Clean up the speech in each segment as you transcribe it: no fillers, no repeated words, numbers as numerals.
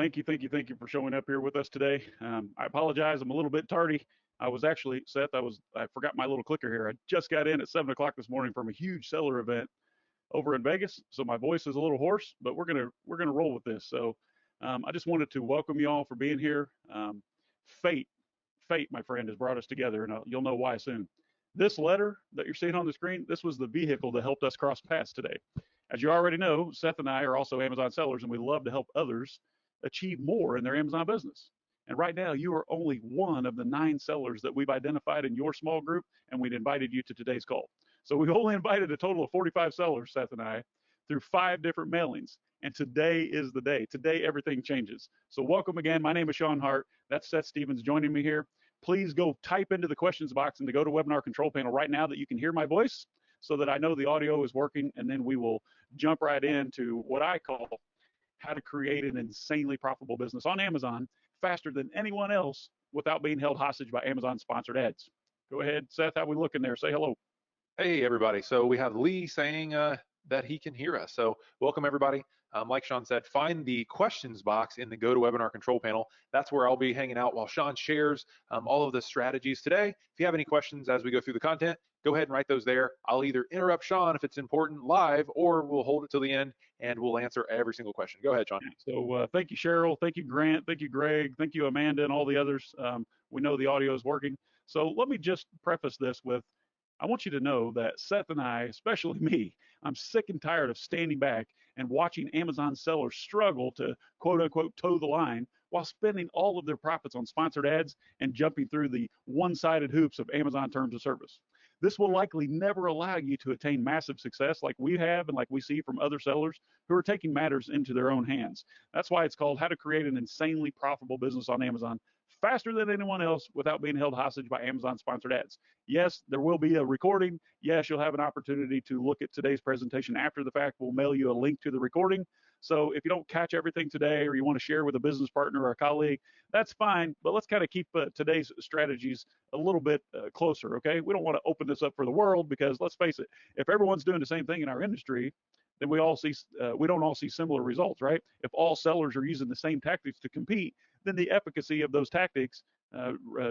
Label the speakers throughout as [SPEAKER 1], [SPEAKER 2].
[SPEAKER 1] Thank you for showing up here with us today. I apologize, I'm a little bit tardy. I was actually, Seth, I forgot my little clicker here. I just got in at 7 o'clock this morning from a huge seller event over in Vegas, so my voice is a little hoarse, but we're gonna roll with this. So I just wanted to welcome you all for being here. Fate, fate, my friend, has brought us together, and you'll know why soon. This letter that you're seeing on the screen, this was the vehicle that helped us cross paths today. As you already know, Seth and I are also Amazon sellers, and we love to help others achieve more in their Amazon business. And right now, you are only one of the 9 sellers that we've identified in your small group, and we've invited you to today's call. So we've only invited a total of 45 sellers, Seth and I, through 5 different mailings. And today is the day. Today, everything changes. So welcome again. My name is Sean Hart. That's Seth Stevens joining me here. Please go type into the questions box in the GoToWebinar control panel right now that you can hear my voice so that I know the audio is working, and then we will jump right into what I call how to create an insanely profitable business on Amazon faster than anyone else without being held hostage by Amazon sponsored ads. Go ahead, Seth, how we looking there? Say hello.
[SPEAKER 2] Hey, everybody. So we have Lee saying that he can hear us. So welcome, everybody. Like Sean said, find the questions box in the GoToWebinar control panel. That's where I'll be hanging out while Sean shares all of the strategies today. If you have any questions as we go through the content, go ahead and write those there. I'll either interrupt Sean if it's important live, or we'll hold it till the end and we'll answer every single question. Go ahead, Sean.
[SPEAKER 1] So thank you, Cheryl. Thank you, Grant. Thank you, Greg. Thank you, Amanda, and all the others. We know the audio is working. So let me just preface this with I want you to know that Seth and I, especially me, I'm sick and tired of standing back and watching Amazon sellers struggle to quote unquote toe the line while spending all of their profits on sponsored ads and jumping through the one-sided hoops of Amazon terms of service. This will likely never allow you to attain massive success like we have and like we see from other sellers who are taking matters into their own hands. That's why it's called How to Create an Insanely Profitable Business on Amazon faster than anyone else without being held hostage by Amazon sponsored ads. Yes, there will be a recording. Yes, you'll have an opportunity to look at today's presentation after the fact. We'll mail you a link to the recording. So if you don't catch everything today or you want to share with a business partner or a colleague, that's fine. But let's kind of keep today's strategies a little bit closer, okay? We don't want to open this up for the world because let's face it, if everyone's doing the same thing in our industry, then we don't all see similar results, right? If all sellers are using the same tactics to compete, then the efficacy of those tactics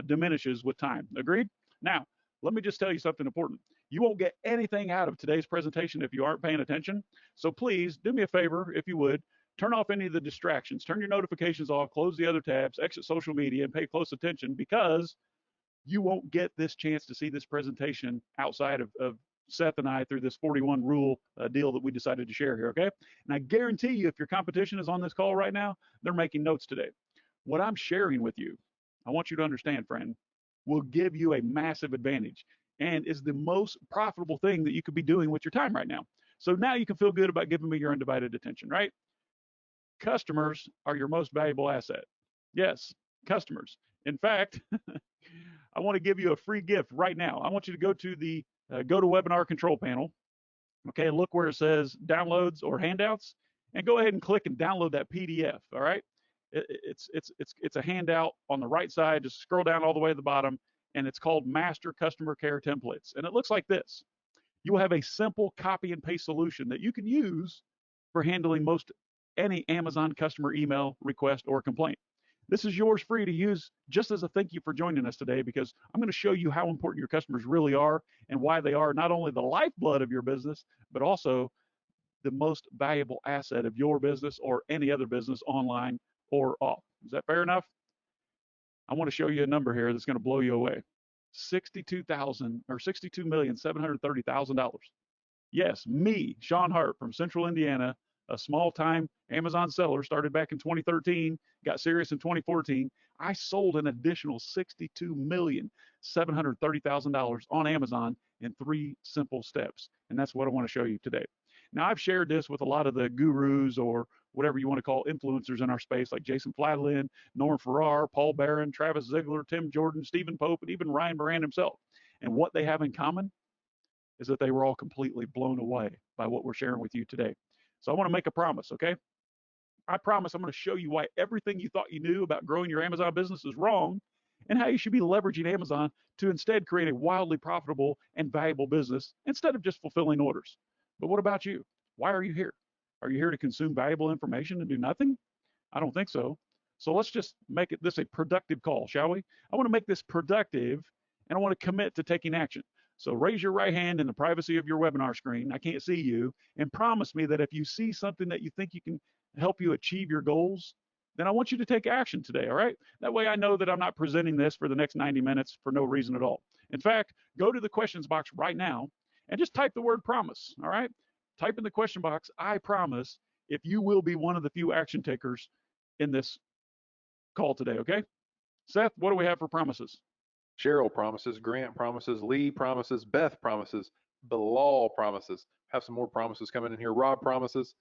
[SPEAKER 1] diminishes with time. Agreed? Now, let me just tell you something important. You won't get anything out of today's presentation if you aren't paying attention. So please do me a favor, if you would, turn off any of the distractions, turn your notifications off, close the other tabs, exit social media, and pay close attention because you won't get this chance to see this presentation outside of Seth and I through this 41 rule deal that we decided to share here, okay? And I guarantee you, if your competition is on this call right now, they're making notes today. What I'm sharing with you, I want you to understand, friend, will give you a massive advantage and is the most profitable thing that you could be doing with your time right now. So now you can feel good about giving me your undivided attention, right? Customers are your most valuable asset. Yes, customers. In fact, I want to give you a free gift right now. I want you to go to the GoToWebinar control panel, okay, look where it says downloads or handouts, and go ahead and click and download that PDF, all right? It's a handout on the right side. Just scroll down all the way to the bottom, and it's called Master Customer Care Templates. And it looks like this. You will have a simple copy and paste solution that you can use for handling most any Amazon customer email request or complaint. This is yours free to use just as a thank you for joining us today because I'm going to show you how important your customers really are and why they are not only the lifeblood of your business, but also the most valuable asset of your business or any other business online or off. Is that fair enough? I want to show you a number here that's going to blow you away. $62,730,000. Yes, me, Sean Hart from Central Indiana, a small-time Amazon seller, started back in 2013, got serious in 2014. I sold an additional $62,730,000 on Amazon in 3 simple steps, and that's what I want to show you today. Now, I've shared this with a lot of the gurus or whatever you want to call influencers in our space, like Jason Fladlin, Norm Farrar, Paul Barron, Travis Ziegler, Tim Jordan, Stephen Pope, and even Ryan Moran himself. And what they have in common is that they were all completely blown away by what we're sharing with you today. So I want to make a promise, okay? I promise I'm going to show you why everything you thought you knew about growing your Amazon business is wrong and how you should be leveraging Amazon to instead create a wildly profitable and valuable business instead of just fulfilling orders. But what about you? Why are you here? Are you here to consume valuable information and do nothing? I don't think so. So let's just make this a productive call, shall we? I want to make this productive and I want to commit to taking action. So raise your right hand in the privacy of your webinar screen. I can't see you, and promise me that if you see something that you think you can help you achieve your goals, then I want you to take action today, all right? That way I know that I'm not presenting this for the next 90 minutes for no reason at all. In fact, go to the questions box right now and just type the word promise, all right? Type in the question box, I promise, if you will be one of the few action takers in this call today, okay? Seth, what do we have for promises?
[SPEAKER 2] Cheryl promises, Grant promises, Lee promises, Beth promises, Bilal promises. Have some more promises coming in here. Rob promises.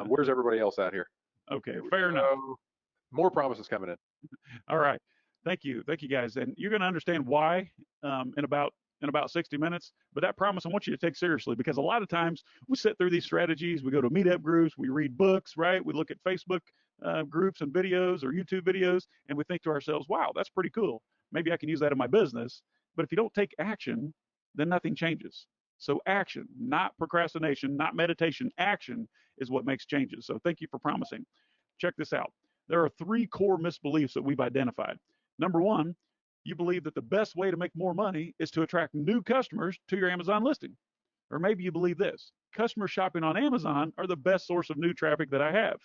[SPEAKER 2] Where's everybody else at here?
[SPEAKER 1] Okay, fair enough.
[SPEAKER 2] More promises coming in.
[SPEAKER 1] All right. Thank you. Thank you, guys. And you're going to understand why in about 60 minutes. But that promise I want you to take seriously, because a lot of times we sit through these strategies. We go to meetup groups. We read books, right? We look at Facebook groups and videos or YouTube videos, and we think to ourselves, wow, that's pretty cool. Maybe I can use that in my business. But if you don't take action, then nothing changes. So action, not procrastination, not meditation. Action is what makes changes. So thank you for promising. Check this out. There are three core misbeliefs that we've identified. Number one, you believe that the best way to make more money is to attract new customers to your Amazon listing. Or maybe you believe this: customers shopping on Amazon are the best source of new traffic that I have.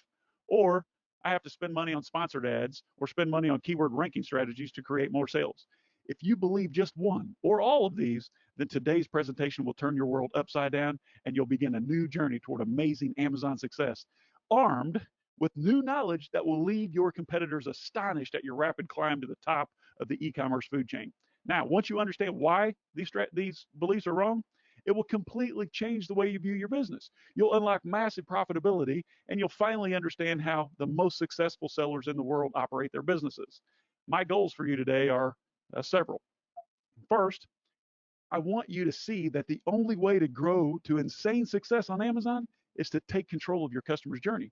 [SPEAKER 1] Or I have to spend money on sponsored ads or spend money on keyword ranking strategies to create more sales. If you believe just one or all of these, then today's presentation will turn your world upside down and you'll begin a new journey toward amazing Amazon success, armed with new knowledge that will leave your competitors astonished at your rapid climb to the top of the e-commerce food chain. Now, once you understand why these beliefs are wrong, it will completely change the way you view your business. You'll unlock massive profitability, and you'll finally understand how the most successful sellers in the world operate their businesses. My goals for you today are several. First, I want you to see that the only way to grow to insane success on Amazon is to take control of your customer's journey.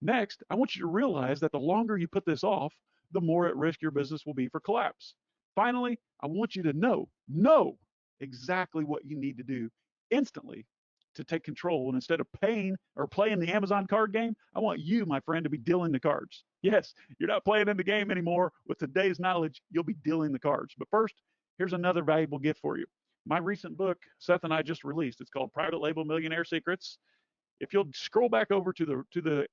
[SPEAKER 1] Next, I want you to realize that the longer you put this off, the more at risk your business will be for collapse. Finally, I want you to know exactly what you need to do instantly to take control. And instead of paying or playing the Amazon card game, I want you, my friend, to be dealing the cards. Yes, you're not playing in the game anymore. With today's knowledge, you'll be dealing the cards. But first, here's another valuable gift for you. My recent book, Seth and I just released. It's called Private Label Millionaire Secrets. If you'll scroll back over to the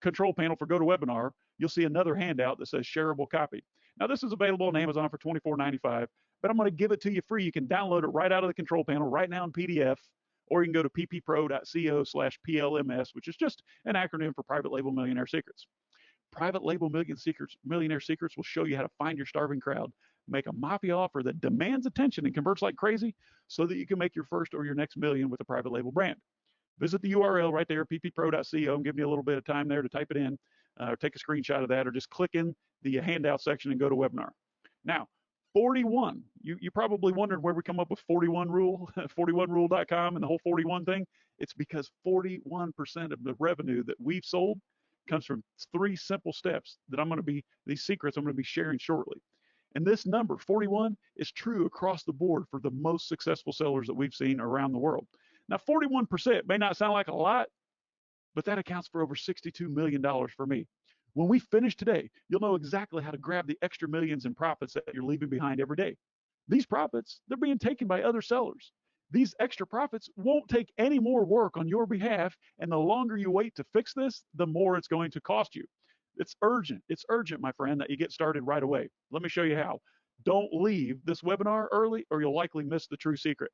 [SPEAKER 1] control panel for GoToWebinar, you'll see another handout that says shareable copy. Now, this is available on Amazon for $24.95, but I'm going to give it to you free. You can download it right out of the control panel right now in PDF, or you can go to pppro.co/PLMS, which is just an acronym for Private Label Millionaire Secrets. Private Label Millionaire Secrets will show you how to find your starving crowd, make a mafia offer that demands attention and converts like crazy so that you can make your first or your next million with a private label brand. Visit the URL right there, pppro.co, and give me a little bit of time there to type it in, or take a screenshot of that, or just click in the handout section and go to webinar. Now, 41, you probably wondered where we come up with 41 rule, 41rule.com and the whole 41 thing. It's because 41% of the revenue that we've sold comes from three simple steps that these secrets I'm going to be sharing shortly. And this number, 41, is true across the board for the most successful sellers that we've seen around the world. Now, 41% may not sound like a lot, but that accounts for over $62 million for me. When we finish today, you'll know exactly how to grab the extra millions in profits that you're leaving behind every day. These profits, they're being taken by other sellers. These extra profits won't take any more work on your behalf, and the longer you wait to fix this, the more it's going to cost you. It's urgent, my friend, that you get started right away. Let me show you how. Don't leave this webinar early, or you'll likely miss the true secret.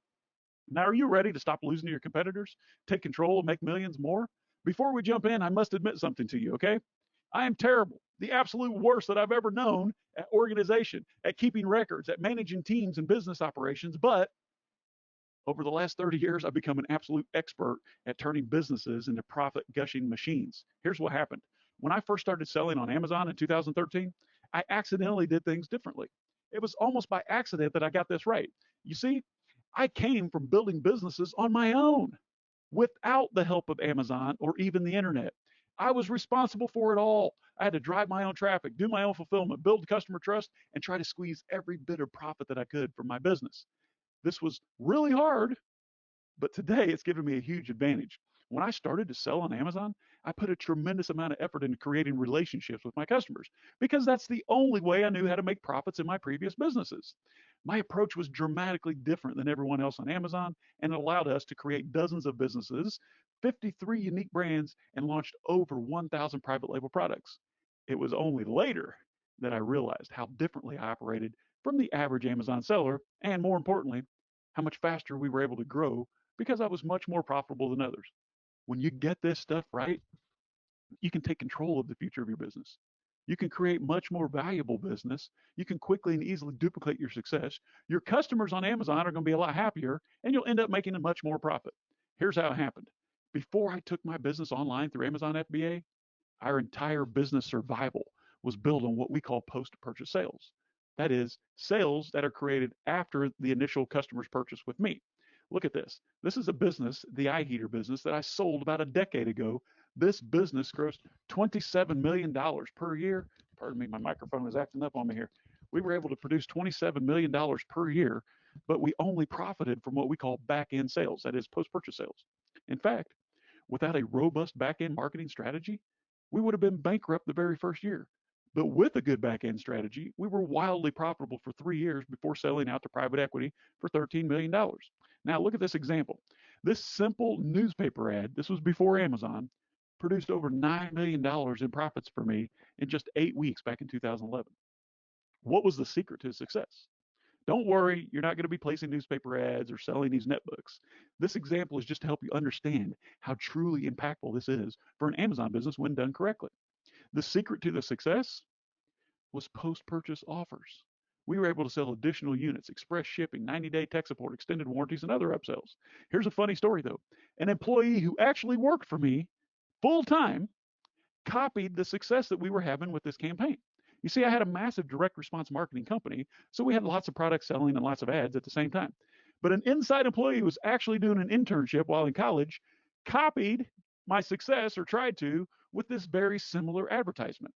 [SPEAKER 1] Now, are you ready to stop losing to your competitors, take control, and make millions more? Before we jump in, I must admit something to you, okay? I am terrible, the absolute worst that I've ever known at organization, at keeping records, at managing teams and business operations. But over the last 30 years, I've become an absolute expert at turning businesses into profit-gushing machines. Here's what happened. When I first started selling on Amazon in 2013, I accidentally did things differently. It was almost by accident that I got this right. You see, I came from building businesses on my own without the help of Amazon or even the internet. I was responsible for it all. I had to drive my own traffic, do my own fulfillment, build customer trust, and try to squeeze every bit of profit that I could from my business. This was really hard, but today it's given me a huge advantage. When I started to sell on Amazon, I put a tremendous amount of effort into creating relationships with my customers because that's the only way I knew how to make profits in my previous businesses. My approach was dramatically different than everyone else on Amazon, and it allowed us to create dozens of businesses, 53 unique brands, and launched over 1,000 private label products. It was only later that I realized how differently I operated from the average Amazon seller, and more importantly, how much faster we were able to grow because I was much more profitable than others. When you get this stuff right, you can take control of the future of your business. You can create much more valuable business. You can quickly and easily duplicate your success. Your customers on Amazon are going to be a lot happier, and you'll end up making a much more profit. Here's how it happened. Before I took my business online through Amazon FBA, our entire business survival was built on what we call post-purchase sales. That is, sales that are created after the initial customer's purchase with me. Look at this. This is a business, the eye heater business, that I sold about a decade ago. This business grossed $27 million per year. Pardon me, my microphone is acting up on me here. We were able to produce $27 million per year, but we only profited from what we call back end sales, that is, post purchase sales. In fact, without a robust back end marketing strategy, we would have been bankrupt the very first year. But with a good back end strategy, we were wildly profitable for 3 years before selling out to private equity for $13 million. Now, look at this example. This simple newspaper ad, this was before Amazon, produced over $9 million in profits for me in just 8 weeks back in 2011. What was the secret to success? Don't worry, you're not going to be placing newspaper ads or selling these netbooks. This example is just to help you understand how truly impactful this is for an Amazon business when done correctly. The secret to the success was post-purchase offers. We were able to sell additional units, express shipping, 90-day tech support, extended warranties, and other upsells. Here's a funny story though. An employee who actually worked for me full time copied the success that we were having with this campaign. You see, I had a massive direct response marketing company, so we had lots of products selling and lots of ads at the same time. But an inside employee who was actually doing an internship while in college copied my success, or tried to, with this very similar advertisement.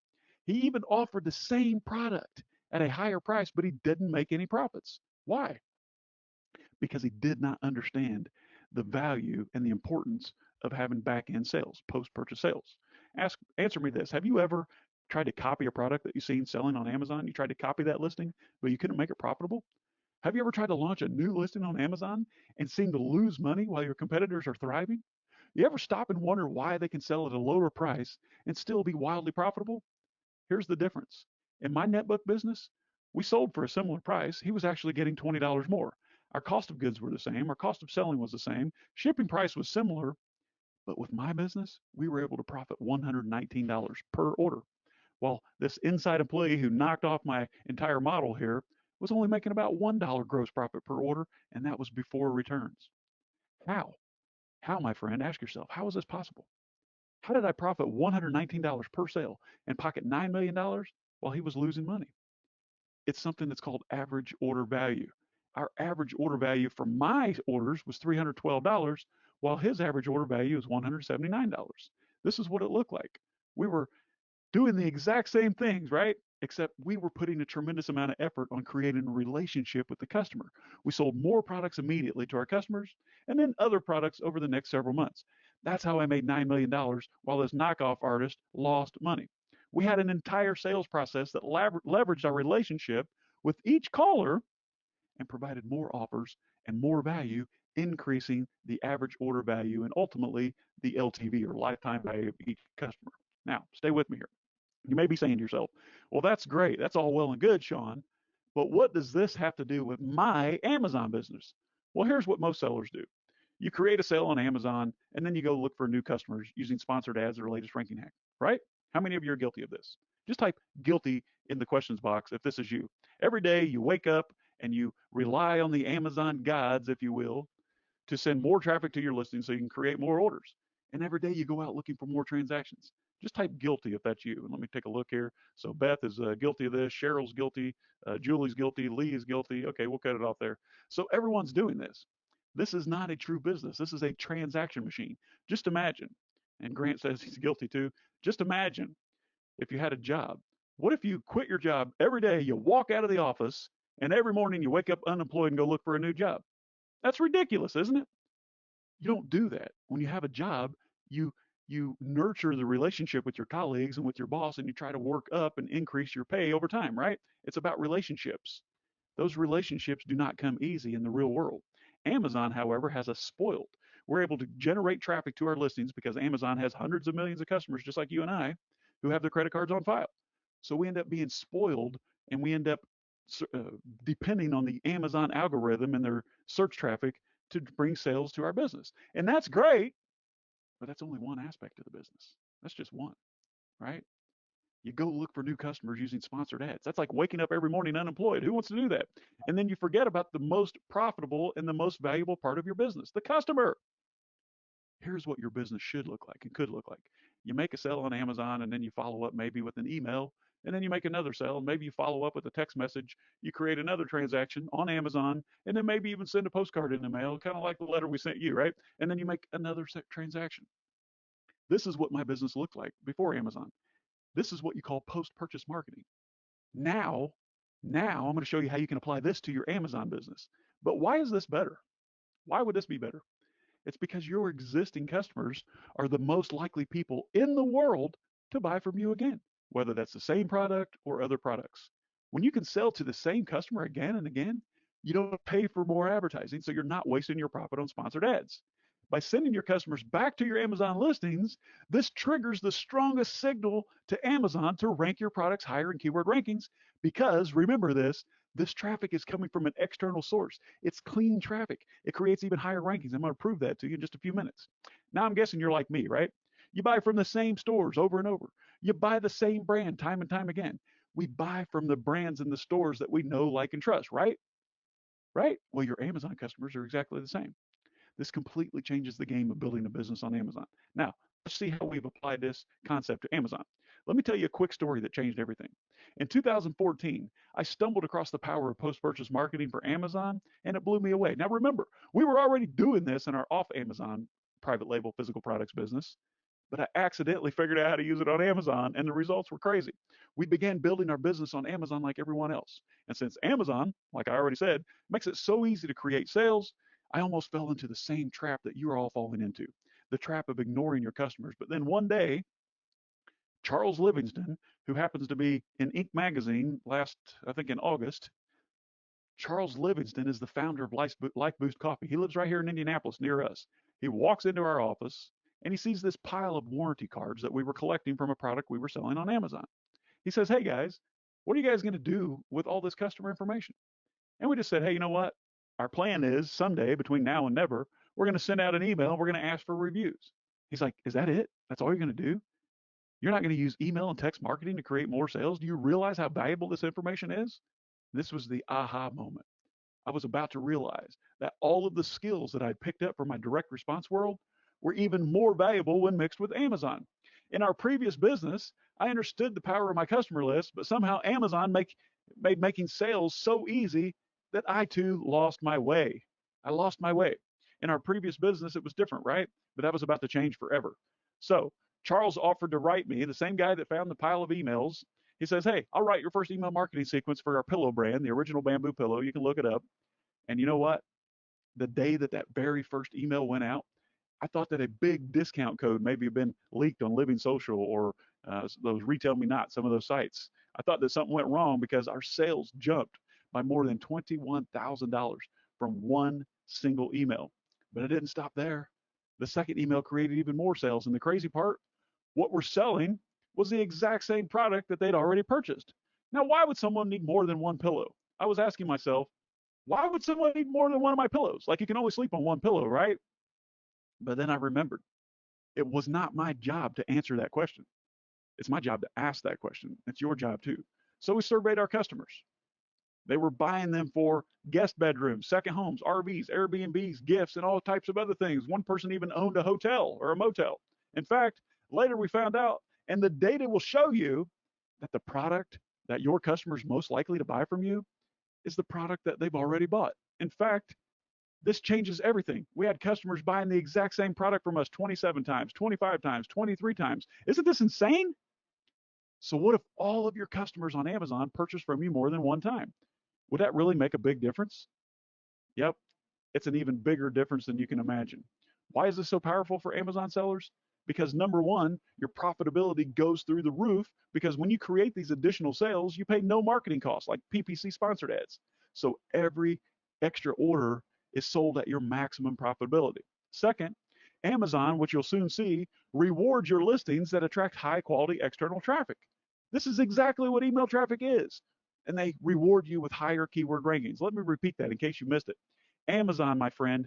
[SPEAKER 1] He even offered the same product at a higher price, but he didn't make any profits. Why? Because he did not understand the value and the importance of having back end sales, post purchase sales. Answer me this. Have you ever tried to copy a product that you've seen selling on Amazon? You tried to copy that listing, but you couldn't make it profitable? Have you ever tried to launch a new listing on Amazon and seem to lose money while your competitors are thriving? You ever stop and wonder why they can sell at a lower price and still be wildly profitable? Here's the difference. In my netbook business, we sold for a similar price. He was actually getting $20 more. Our cost of goods were the same. Our cost of selling was the same. Shipping price was similar. But with my business, we were able to profit $119 per order, while this inside employee who knocked off my entire model here was only making about $1 gross profit per order, and that was before returns. How? How, my friend? Ask yourself, how is this possible? How did I profit $119 per sale and pocket $9 million while he was losing money? It's something that's called average order value. Our average order value for my orders was $312, while his average order value is $179. This is what it looked like. We were doing the exact same things, right? Except we were putting a tremendous amount of effort on creating a relationship with the customer. We sold more products immediately to our customers and then other products over the next several months. That's how I made $9 million while this knockoff artist lost money. We had an entire sales process that leveraged our relationship with each caller and provided more offers and more value, increasing the average order value and ultimately the LTV, or lifetime value, of each customer. Now, stay with me here. You may be saying to yourself, well, that's great. That's all well and good, Sean. But what does this have to do with my Amazon business? Well, here's what most sellers do. You create a sale on Amazon, and then you go look for new customers using sponsored ads or latest ranking hack, right? How many of you are guilty of this? Just type guilty in the questions box if this is you. Every day you wake up and you rely on the Amazon gods, if you will, to send more traffic to your listing so you can create more orders. And every day you go out looking for more transactions. Just type guilty if that's you. And let me take a look here. So Beth is guilty of this. Cheryl's guilty. Julie's guilty. Lee is guilty. Okay, we'll cut it off there. So everyone's doing this. This is not a true business. This is a transaction machine. Just imagine, and Grant says he's guilty too. Just imagine if you had a job. What if you quit your job every day, you walk out of the office, and every morning you wake up unemployed and go look for a new job? That's ridiculous, isn't it? You don't do that. When you have a job, you you nurture the relationship with your colleagues and with your boss, and you try to work up and increase your pay over time, right? It's about relationships. Those relationships do not come easy in the real world. Amazon, however, has us spoiled. We're able to generate traffic to our listings because Amazon has hundreds of millions of customers, just like you and I, who have their credit cards on file. So we end up being spoiled, and we end up depending on the Amazon algorithm and their search traffic to bring sales to our business. And that's great, but that's only one aspect of the business. That's just one, right? You go look for new customers using sponsored ads. That's like waking up every morning unemployed. Who wants to do that? And then you forget about the most profitable and the most valuable part of your business, the customer. Here's what your business should look like and could look like. You make a sale on Amazon, and then you follow up maybe with an email, and then you make another sale, and maybe you follow up with a text message. You create another transaction on Amazon, and then maybe even send a postcard in the mail, kind of like the letter we sent you, right? And then you make another transaction. This is what my business looked like before Amazon. This is what you call post-purchase marketing. Now, now I'm going to show you how you can apply this to your Amazon business. But why is this better? Why would this be better? It's because your existing customers are the most likely people in the world to buy from you again, whether that's the same product or other products. When you can sell to the same customer again and again, you don't pay for more advertising, so you're not wasting your profit on sponsored ads. By sending your customers back to your Amazon listings, this triggers the strongest signal to Amazon to rank your products higher in keyword rankings because remember this traffic is coming from an external source. It's clean traffic. It creates even higher rankings. I'm going to prove that to you in just a few minutes. Now, I'm guessing you're like me, right? You buy from the same stores over and over. You buy the same brand time and time again. We buy from the brands and the stores that we know, like, and trust, right? Right? Well, your Amazon customers are exactly the same. This completely changes the game of building a business on Amazon. Now, let's see how we've applied this concept to Amazon. Let me tell you a quick story that changed everything. In 2014, I stumbled across the power of post-purchase marketing for Amazon, and it blew me away. Now, remember, we were already doing this in our off Amazon private label physical products business, but I accidentally figured out how to use it on Amazon, and the results were crazy. We began building our business on Amazon like everyone else. And since Amazon, like I already said, makes it so easy to create sales, I almost fell into the same trap that you're all falling into, the trap of ignoring your customers. But then one day, Charles Livingston, who happens to be in Inc. magazine last, I think in August, Charles Livingston is the founder of Life Boost Coffee. He lives right here in Indianapolis near us. He walks into our office and he sees this pile of warranty cards that we were collecting from a product we were selling on Amazon. He says, "Hey guys, what are you guys going to do with all this customer information?" And we just said, "Hey, you know what? Our plan is someday between now and never, we're going to send out an email. We're going to ask for reviews." He's like, "Is that it? That's all you're going to do? You're not going to use email and text marketing to create more sales? Do you realize how valuable this information is?" This was the aha moment. I was about to realize that all of the skills that I'd picked up from my direct response world were even more valuable when mixed with Amazon. In our previous business, I understood the power of my customer list, but somehow Amazon made making sales so easy that I too lost my way. I lost my way. In our previous business, it was different, right? But that was about to change forever. So Charles offered to write me, the same guy that found the pile of emails. He says, "Hey, I'll write your first email marketing sequence for our pillow brand, the original bamboo pillow. You can look it up." And you know what? The day that that very first email went out, I thought that a big discount code maybe had been leaked on Living Social or those Retail Me Not, some of those sites. I thought that something went wrong because our sales jumped by more than $21,000 from one single email. But it didn't stop there. The second email created even more sales. And the crazy part, what we're selling was the exact same product that they'd already purchased. Now, why would someone need more than one pillow? I was asking myself, why would someone need more than one of my pillows? Like, you can only sleep on one pillow, right? But then I remembered it was not my job to answer that question. It's my job to ask that question. It's your job too. So we surveyed our customers. They were buying them for guest bedrooms, second homes, RVs, Airbnbs, gifts, and all types of other things. One person even owned a hotel or a motel. In fact, later we found out, and the data will show you that the product that your customers most likely to buy from you is the product that they've already bought. In fact, this changes everything. We had customers buying the exact same product from us 27 times, 25 times, 23 times. Isn't this insane? So what if all of your customers on Amazon purchase from you more than one time? Would that really make a big difference? Yep, it's an even bigger difference than you can imagine. Why is this so powerful for Amazon sellers? because number one, your profitability goes through the roof because when you create these additional sales, you pay no marketing costs like PPC sponsored ads. So every extra order is sold at your maximum profitability. Second, Amazon, which you'll soon see, rewards your listings that attract high quality external traffic. This is exactly what email traffic is. And they reward you with higher keyword rankings. Let me repeat that in case you missed it. Amazon, my friend,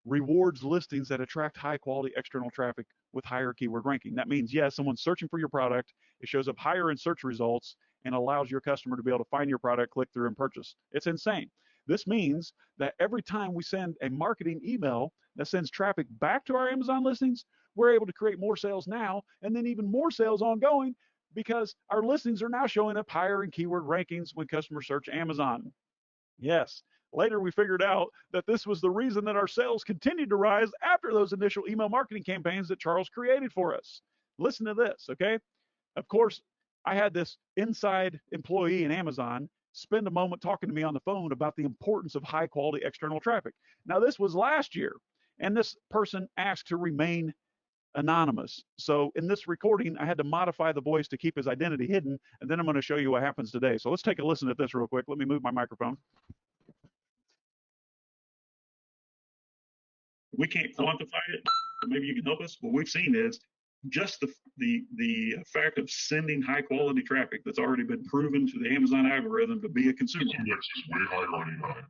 [SPEAKER 1] rewards listings that attract high quality external traffic with higher keyword ranking. That means, yes, someone's searching for your product, it shows up higher in search results and allows your customer to be able to find your product, click through, and purchase. It's insane. This means that every time we send a marketing email that sends traffic back to our Amazon listings, we're able to create more sales now and then even more sales ongoing because our listings are now showing up higher in keyword rankings when customers search Amazon. Yes. Later, we figured out that this was the reason that our sales continued to rise after those initial email marketing campaigns that Charles created for us. Listen to this, okay? Of course, I had this inside employee in Amazon spend a moment talking to me on the phone about the importance of high quality external traffic. Now, this was last year, and this person asked to remain anonymous. So in this recording, I had to modify the voice to keep his identity hidden, and then I'm going to show you what happens today. So let's take a listen at this real quick. Let me move my microphone. We can't quantify it, but maybe you can help us. What we've seen is just the fact of sending high quality traffic that's already been proven to the Amazon algorithm to be a consumer.
[SPEAKER 3] The index is way higher on E9.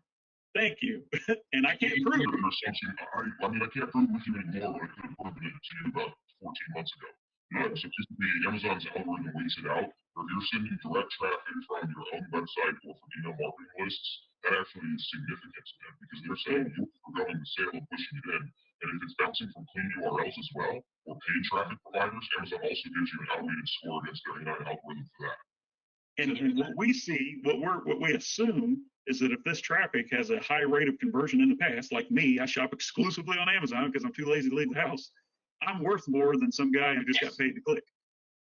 [SPEAKER 1] Thank you. And I can't prove it.
[SPEAKER 3] I mean, I can't prove it with you anymore, but I could have proven it to you about 14 months ago. So basically, Amazon's algorithm weighs it out, or if you're sending direct traffic from your own website or from email marketing lists, that actually is significant to them because they're saying you're forgoing the sale and pushing it in. And if it's bouncing from clean URLs as well, or paid traffic providers, Amazon also gives you an outweighted score against their A9 algorithm for that.
[SPEAKER 1] And what we see, what we assume is that if this traffic has a high rate of conversion in the past, like me, I shop exclusively on Amazon because I'm too lazy to leave the house. I'm worth more than some guy who just got paid to click.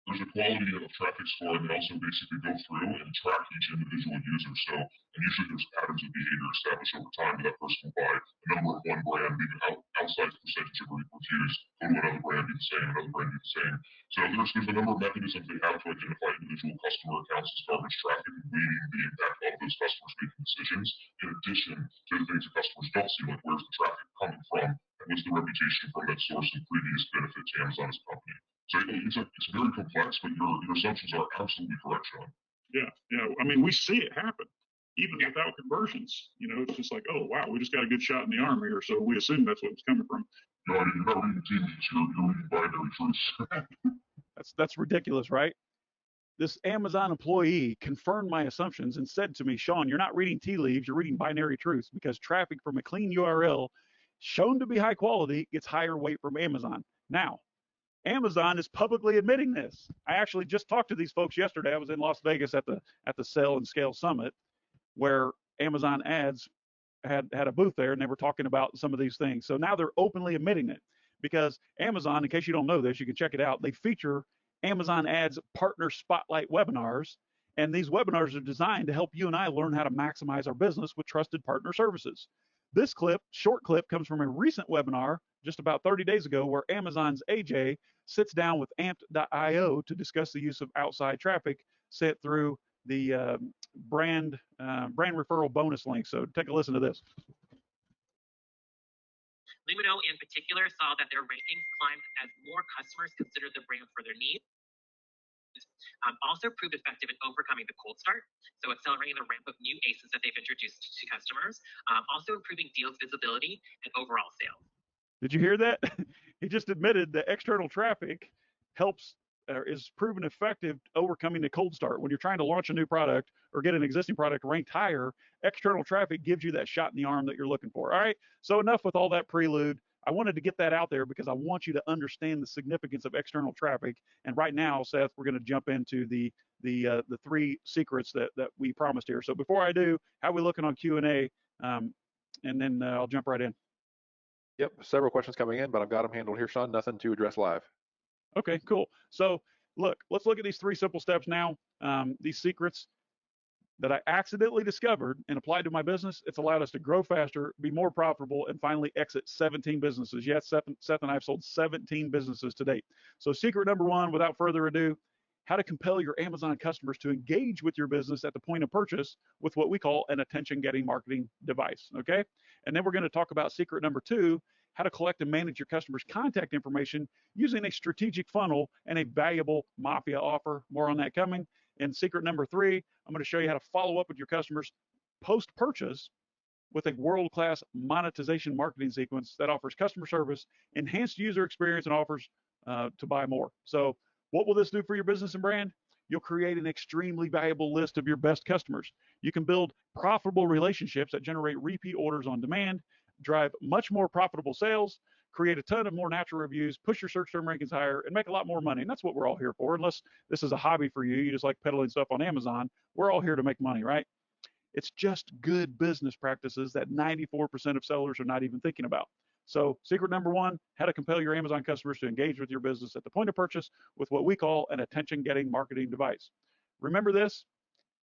[SPEAKER 3] There's a quality of traffic score, and they also basically go through and track each individual user. So, and usually there's patterns of behavior established over time that person will buy a number of one brand, leave an outsized percentage of reviews, go to another brand, do the same, another brand, do the same. So there's a number of mechanisms they have to identify individual customer accounts as garbage traffic and weighting the impact of those customers making decisions, in addition to the things that customers don't see, like where's the traffic coming from, and what's the reputation from that source and previous benefit to Amazon as a company. So it's very complex, but your assumptions are absolutely correct, Sean.
[SPEAKER 1] Yeah. I mean, we see it happen, even without conversions. You know, it's just like, oh, wow, we just got a good shot in the arm here, so we assume that's what it's coming from.
[SPEAKER 3] No, you're not reading tea leaves, you're reading binary truths.
[SPEAKER 1] That's ridiculous, right? This Amazon employee confirmed my assumptions and said to me, Sean, you're not reading tea leaves, you're reading binary truths because traffic from a clean URL shown to be high quality gets higher weight from Amazon. Now, Amazon is publicly admitting this. I actually just talked to these folks yesterday. I was in Las Vegas at the Sell and Scale Summit, where Amazon Ads had a booth there, and they were talking about some of these things. So now they're openly admitting it because Amazon, in case you don't know this, you can check it out. They feature Amazon Ads Partner Spotlight webinars, and these webinars are designed to help you and I learn how to maximize our business with trusted partner services. This short clip, comes from a recent webinar just about 30 days ago where Amazon's AJ sits down with Amped.io to discuss the use of outside traffic sent through the brand referral bonus link. So take a listen to this.
[SPEAKER 4] Lumino in particular saw that their rankings climbed as more customers considered the brand for their needs. Also proved effective in overcoming the cold start, so accelerating the ramp of new ACEs that they've introduced to customers, also improving deals visibility and overall sales.
[SPEAKER 1] Did you hear that? He just admitted that external traffic is proven effective overcoming the cold start. When you're trying to launch a new product or get an existing product ranked higher, external traffic gives you that shot in the arm that you're looking for. All right, so enough with all that prelude. I wanted to get that out there because I want you to understand the significance of external traffic. And right now, Seth, we're going to jump into the three secrets that we promised here. So before I do, how are we looking on Q&A? And then I'll jump right in.
[SPEAKER 2] Yep, several questions coming in, but I've got them handled here, Sean. Nothing to address live.
[SPEAKER 1] Okay, cool. So let's look at these three simple steps now. These secrets. that I accidentally discovered and applied to my business, it's allowed us to grow faster, be more profitable, and finally exit 17 businesses. Yes, Seth and I have sold 17 businesses to date. So secret number one, without further ado, how to compel your Amazon customers to engage with your business at the point of purchase with what we call an attention-getting marketing device, okay? And then we're going to talk about secret number two, how to collect and manage your customers' contact information using a strategic funnel and a valuable Mafia offer. More on that coming. And secret number three, I'm going to show you how to follow up with your customers post-purchase with a world-class monetization marketing sequence that offers customer service, enhanced user experience, and offers to buy more. So what will this do for your business and brand? You'll create an extremely valuable list of your best customers. You can build profitable relationships that generate repeat orders on demand, drive much more profitable sales, create a ton of more natural reviews, push your search term rankings higher, and make a lot more money. And that's what we're all here for. Unless this is a hobby for you, you just like peddling stuff on Amazon, we're all here to make money, right? It's just good business practices that 94% of sellers are not even thinking about. So secret number one, how to compel your Amazon customers to engage with your business at the point of purchase with what we call an attention-getting marketing device. Remember this,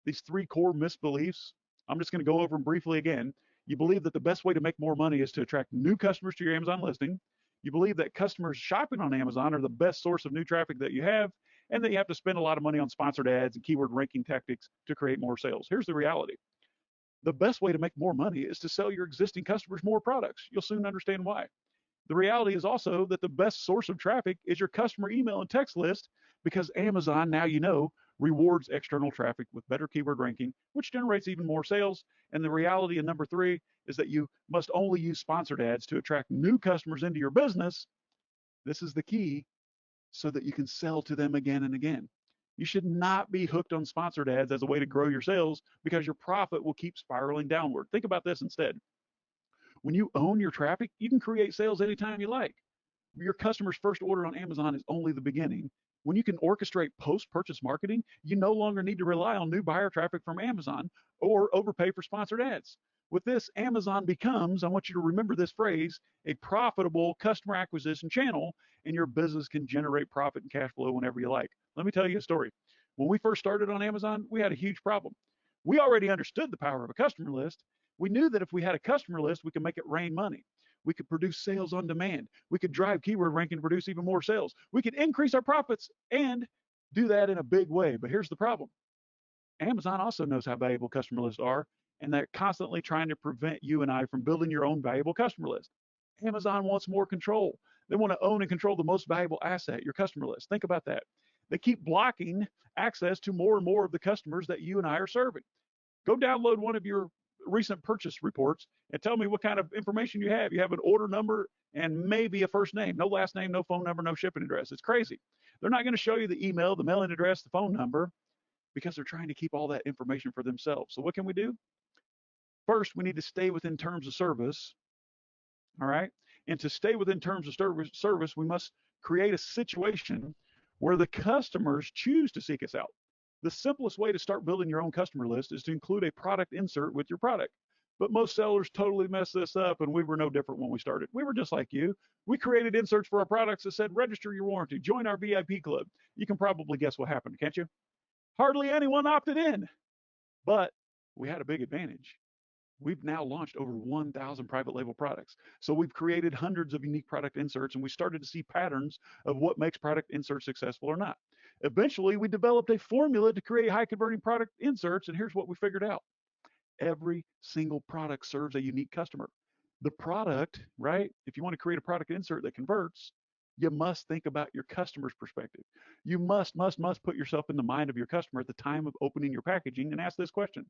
[SPEAKER 1] these three core misbeliefs. I'm just going to go over them briefly again. You believe that the best way to make more money is to attract new customers to your Amazon listing. You believe that customers shopping on Amazon are the best source of new traffic that you have, and that you have to spend a lot of money on sponsored ads and keyword ranking tactics to create more sales. Here's the reality. The best way to make more money is to sell your existing customers more products. You'll soon understand why. The reality is also that the best source of traffic is your customer email and text list, because Amazon, now you know, rewards external traffic with better keyword ranking, which generates even more sales. And the reality in number three is that you must only use sponsored ads to attract new customers into your business. This is the key, so that you can sell to them again and again. You should not be hooked on sponsored ads as a way to grow your sales, because your profit will keep spiraling downward. Think about this instead. When you own your traffic, you can create sales anytime you like. Your customer's first order on Amazon is only the beginning. When you can orchestrate post-purchase marketing, you no longer need to rely on new buyer traffic from Amazon or overpay for sponsored ads. With this, Amazon becomes, I want you to remember this phrase, a profitable customer acquisition channel, and your business can generate profit and cash flow whenever you like. Let me tell you a story. When we first started on Amazon, we had a huge problem. We already understood the power of a customer list. We knew that if we had a customer list, we could make it rain money. We could produce sales on demand. We could drive keyword ranking and produce even more sales. We could increase our profits and do that in a big way. But here's the problem. Amazon also knows how valuable customer lists are, and they're constantly trying to prevent you and I from building your own valuable customer list. Amazon wants more control. They want to own and control the most valuable asset, your customer list. Think about that. They keep blocking access to more and more of the customers that you and I are serving. Go download one of your recent purchase reports and tell me what kind of information you have. You have an order number and maybe a first name, no last name, no phone number, no shipping address. It's crazy. They're not going to show you the email, the mailing address, the phone number, because they're trying to keep all that information for themselves. So what can we do? First, we need to stay within terms of service. All right. And to stay within terms of service, we must create a situation where the customers choose to seek us out. The simplest way to start building your own customer list is to include a product insert with your product. But most sellers totally mess this up, and we were no different when we started. We were just like you. We created inserts for our products that said, register your warranty, join our VIP club. You can probably guess what happened, can't you? Hardly anyone opted in. But we had a big advantage. We've now launched over 1,000 private label products. So we've created hundreds of unique product inserts, and we started to see patterns of what makes product inserts successful or not. Eventually, we developed a formula to create high converting product inserts, and here's what we figured out. Every single product serves a unique customer. The product, right? If you want to create a product insert that converts, you must think about your customer's perspective. You must put yourself in the mind of your customer at the time of opening your packaging and ask this question.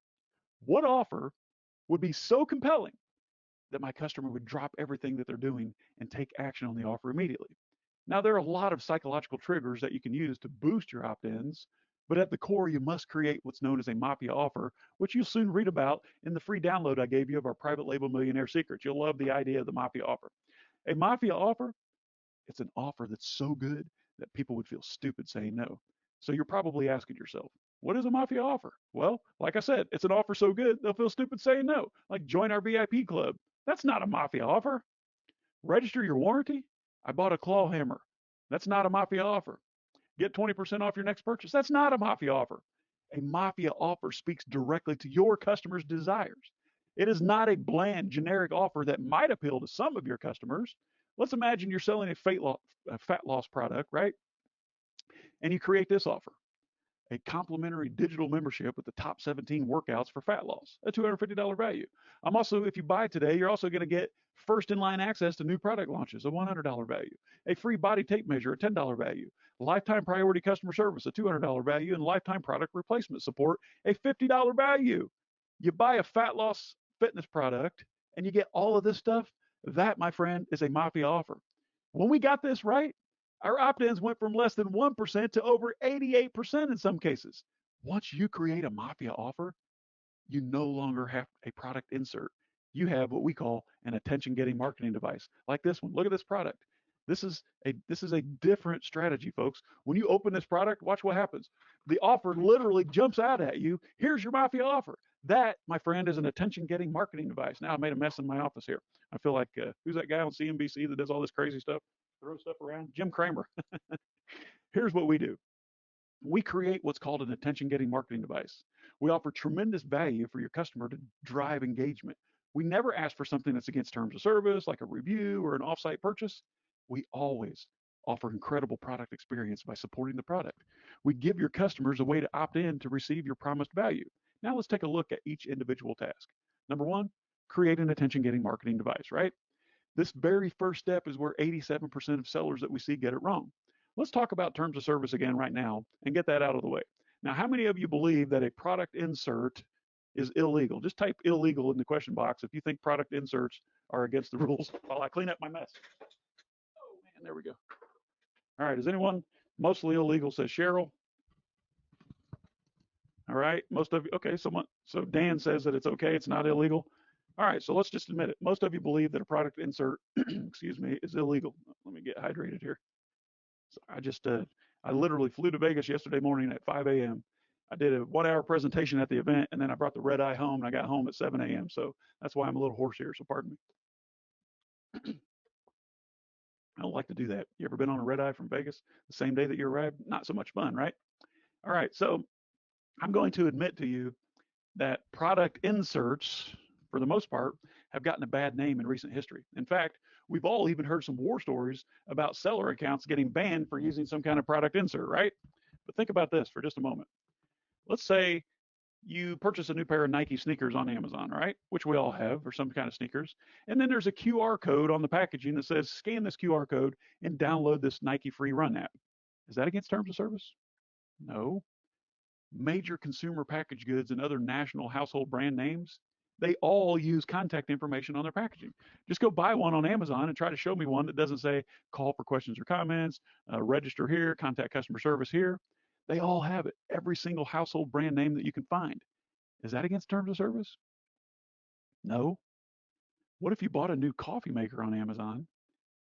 [SPEAKER 1] What offer would be so compelling that my customer would drop everything that they're doing and take action on the offer immediately? Now, there are a lot of psychological triggers that you can use to boost your opt-ins, but at the core, you must create what's known as a Mafia offer, which you'll soon read about in the free download I gave you of our private label millionaire secrets. You'll love the idea of the Mafia offer. A Mafia offer, it's an offer that's so good that people would feel stupid saying no. So you're probably asking yourself, what is a Mafia offer? Well, like I said, it's an offer so good, they'll feel stupid saying no. Like join our VIP club. That's not a Mafia offer. Register your warranty. I bought a claw hammer. That's not a Mafia offer. Get 20% off your next purchase. That's not a Mafia offer. A Mafia offer speaks directly to your customer's desires. It is not a bland, generic offer that might appeal to some of your customers. Let's imagine you're selling a fat loss product, right? And you create this offer: a complimentary digital membership with the top 17 workouts for fat loss, a $250 value. I'm also, if you buy today, you're also going to get first in line access to new product launches, a $100 value, a free body tape measure, a $10 value, lifetime priority customer service, a $200 value, and lifetime product replacement support, a $50 value. You buy a fat loss fitness product and you get all of this stuff. That, my friend, is a Mafia offer. When we got this right, our opt-ins went from less than 1% to over 88% in some cases. Once you create a Mafia offer, you no longer have a product insert. You have what we call an attention-getting marketing device, like this one. Look at this product. This is a different strategy, folks. When you open this product, watch what happens. The offer literally jumps out at you. Here's your Mafia offer. That, my friend, is an attention-getting marketing device. Now I made a mess in my office here. I feel like who's that guy on CNBC that does all this crazy stuff? Throw stuff around? Jim Cramer. Here's what we do. We create what's called an attention-getting marketing device. We offer tremendous value for your customer to drive engagement. We never ask for something that's against terms of service, like a review or an off-site purchase. We always offer incredible product experience by supporting the product. We give your customers a way to opt in to receive your promised value. Now let's take a look at each individual task. Number one, create an attention-getting marketing device, right? This very first step is where 87% of sellers that we see get it wrong. Let's talk about terms of service again right now and get that out of the way. Now, how many of you believe that a product insert is illegal? Just type illegal in the question box if you think product inserts are against the rules while I clean up my mess. Oh, man, there we go. All right, is anyone? Mostly illegal, says Cheryl. All right, most of you, okay, so Dan says that it's okay, it's not illegal. All right, so let's just admit it. Most of you believe that a product insert, excuse me, is illegal. Let me get hydrated here. So I literally flew to Vegas yesterday morning at 5 a.m. I did a 1-hour presentation at the event, and then I brought the red eye home, and I got home at 7 a.m. So that's why I'm a little hoarse here, so pardon me. I don't like to do that. You ever been on a red eye from Vegas the same day that you arrived? Not so much fun, right? All right, so I'm going to admit to you that product inserts, for the most part, have gotten a bad name in recent history. In fact, we've all even heard some war stories about seller accounts getting banned for using some kind of product insert, right? But think about this for just a moment. Let's say you purchase a new pair of Nike sneakers on Amazon, right? Which we all have, or some kind of sneakers. And then there's a QR code on the packaging that says, scan this QR code and download this Nike Free Run app. Is that against terms of service? No. Major consumer packaged goods and other national household brand names, they all use contact information on their packaging. Just go buy one on Amazon and try to show me one that doesn't say call for questions or comments, register here, contact customer service here. They all have it. Every single household brand name that you can find. Is that against terms of service? No. What if you bought a new coffee maker on Amazon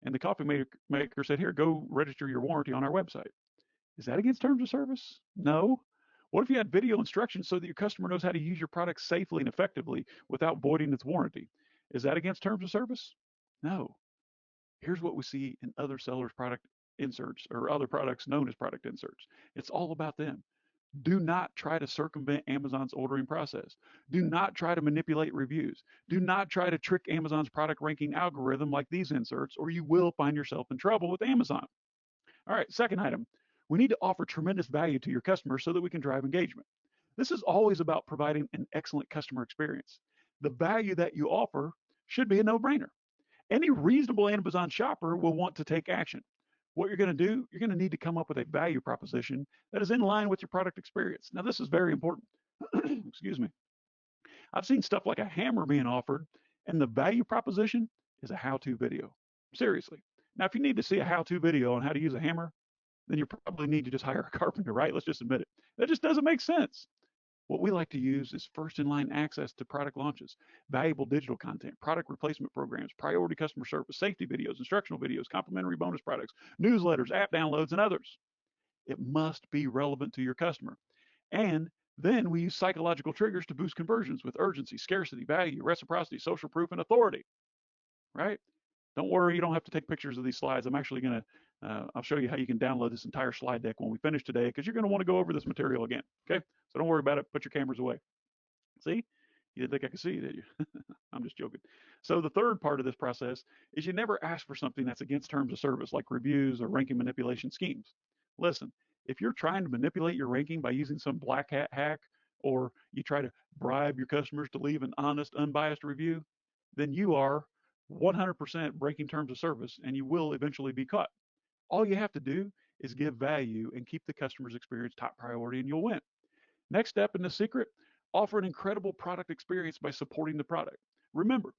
[SPEAKER 1] and the coffee maker said, here, go register your warranty on our website? Is that against terms of service? No. What if you had video instructions so that your customer knows how to use your product safely and effectively without voiding its warranty? Is that against terms of service? No. Here's what we see in other sellers' product inserts or other products known as product inserts. It's all about them. Do not try to circumvent Amazon's ordering process. Do not try to manipulate reviews. Do not try to trick Amazon's product ranking algorithm like these inserts, or you will find yourself in trouble with Amazon. All right, second item. We need to offer tremendous value to your customers so that we can drive engagement. This is always about providing an excellent customer experience. The value that you offer should be a no-brainer. Any reasonable Amazon shopper will want to take action. What you're going to do, you're going to need to come up with a value proposition that is in line with your product experience. Now, this is very important. Excuse me. I've seen stuff like a hammer being offered, and the value proposition is a how-to video. Seriously. Now, if you need to see a how-to video on how to use a hammer, then you probably need to just hire a carpenter, right? Let's just admit it. That just doesn't make sense. What we like to use is first-in-line access to product launches, valuable digital content, product replacement programs, priority customer service, safety videos, instructional videos, complimentary bonus products, newsletters, app downloads, and others. It must be relevant to your customer. And then we use psychological triggers to boost conversions with urgency, scarcity, value, reciprocity, social proof, and authority, right? Don't worry, you don't have to take pictures of these slides. I'm actually going to I'll show you how you can download this entire slide deck when we finish today, because you're going to want to go over this material again. Okay, so don't worry about it. Put your cameras away. See, you didn't think I could see you, did you? I'm just joking. So the third part of this process is you never ask for something that's against terms of service, like reviews or ranking manipulation schemes. Listen, if you're trying to manipulate your ranking by using some black hat hack, or you try to bribe your customers to leave an honest, unbiased review, then you are 100% breaking terms of service, and you will eventually be caught. All you have to do is give value and keep the customer's experience top priority, and you'll win. Next step in the secret, offer an incredible product experience by supporting the product. Remember,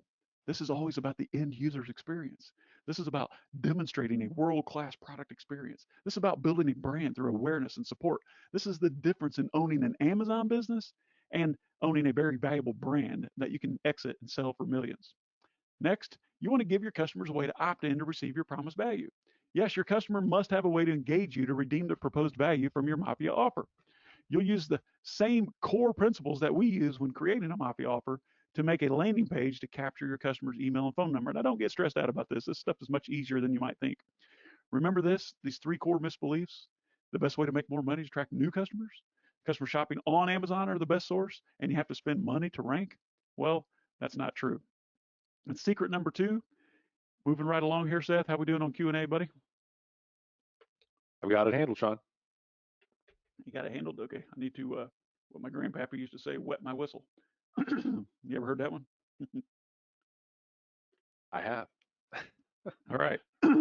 [SPEAKER 1] this is always about the end user's experience. This is about demonstrating a world-class product experience. This is about building a brand through awareness and support. This is the difference in owning an Amazon business and owning a very valuable brand that you can exit and sell for millions. Next, you want to give your customers a way to opt in to receive your promised value. Yes, your customer must have a way to engage you to redeem the proposed value from your Mafia offer. You'll use the same core principles that we use when creating a Mafia offer to make a landing page to capture your customer's email and phone number. Now, don't get stressed out about this. This stuff is much easier than you might think. Remember these three core misbeliefs. The best way to make more money is attract new customers. Customer shopping on Amazon are the best source, and you have to spend money to rank. Well, that's not true. And secret number 2, moving right along here, Seth. How we doing on Q&A, buddy?
[SPEAKER 2] I've got it handled, Sean.
[SPEAKER 1] You got it handled? Okay. I need to, what my grandpappy used to say, wet my whistle. You ever heard that one?
[SPEAKER 2] I have.
[SPEAKER 1] All right.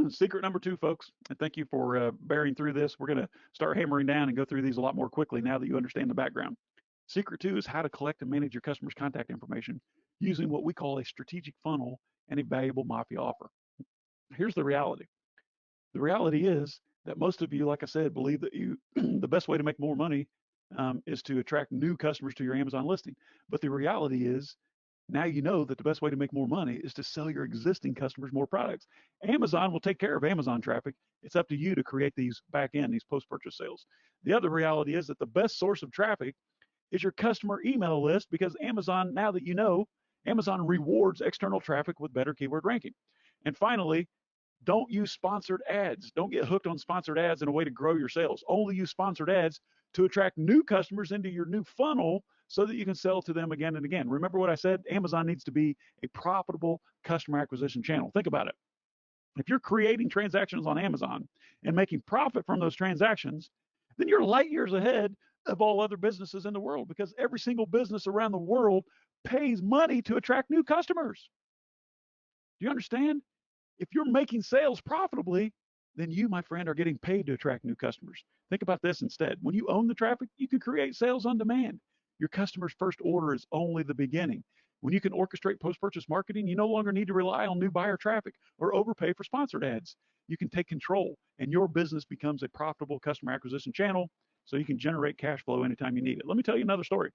[SPEAKER 1] Secret number 2, folks. And thank you for bearing through this. We're going to start hammering down and go through these a lot more quickly now that you understand the background. Secret 2 is how to collect and manage your customer's contact information using what we call a strategic funnel and a valuable Mafia offer. Here's the reality. The reality is that most of you, like I said, believe that the best way to make more money is to attract new customers to your Amazon listing. But the reality is, now you know that the best way to make more money is to sell your existing customers more products. Amazon will take care of Amazon traffic. It's up to you to create these back end, these post-purchase sales. The other reality is that the best source of traffic is your customer email list, because Amazon, now that you know, Amazon rewards external traffic with better keyword ranking. And finally, don't use sponsored ads. Don't get hooked on sponsored ads in a way to grow your sales. Only use sponsored ads to attract new customers into your new funnel so that you can sell to them again and again. Remember what I said? Amazon needs to be a profitable customer acquisition channel. Think about it. If you're creating transactions on Amazon and making profit from those transactions, then you're light years ahead of all other businesses in the world, because every single business around the world pays money to attract new customers. Do you understand? If you're making sales profitably, then you, my friend, are getting paid to attract new customers. Think about this instead. When you own the traffic, you can create sales on demand. Your customer's first order is only the beginning. When you can orchestrate post-purchase marketing, you no longer need to rely on new buyer traffic or overpay for sponsored ads. You can take control, and your business becomes a profitable customer acquisition channel, so you can generate cash flow anytime you need it. Let me tell you another story.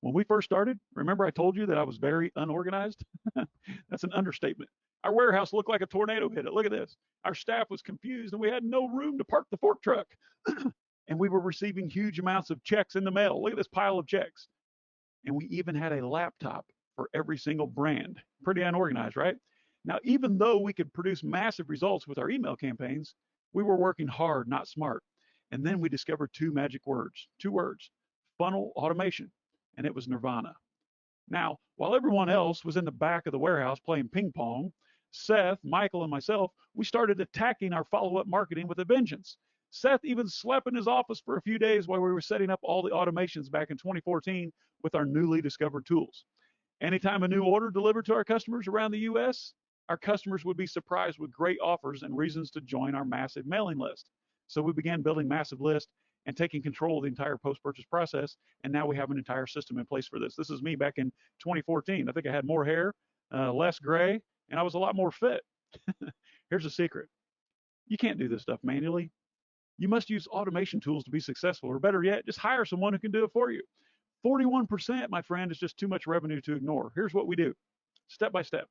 [SPEAKER 1] When we first started, remember I told you that I was very unorganized? That's an understatement. Our warehouse looked like a tornado hit it. Look at this. Our staff was confused, and we had no room to park the fork truck. And we were receiving huge amounts of checks in the mail. Look at this pile of checks. And we even had a laptop for every single brand. Pretty unorganized, right? Now, even though we could produce massive results with our email campaigns, we were working hard, not smart. And then we discovered 2 magic words, 2 words, funnel automation, and it was nirvana. Now, while everyone else was in the back of the warehouse playing ping pong, Seth, Michael, and myself, we started attacking our follow-up marketing with a vengeance. Seth even slept in his office for a few days while we were setting up all the automations back in 2014 with our newly discovered tools. Anytime a new order delivered to our customers around the US, our customers would be surprised with great offers and reasons to join our massive mailing list. So we began building massive lists and taking control of the entire post-purchase process, and now we have an entire system in place for this. This is me back in 2014. I think I had more hair, less gray, and I was a lot more fit. Here's a secret. You can't do this stuff manually. You must use automation tools to be successful, or better yet, just hire someone who can do it for you. 41%, my friend, is just too much revenue to ignore. Here's what we do, step by step.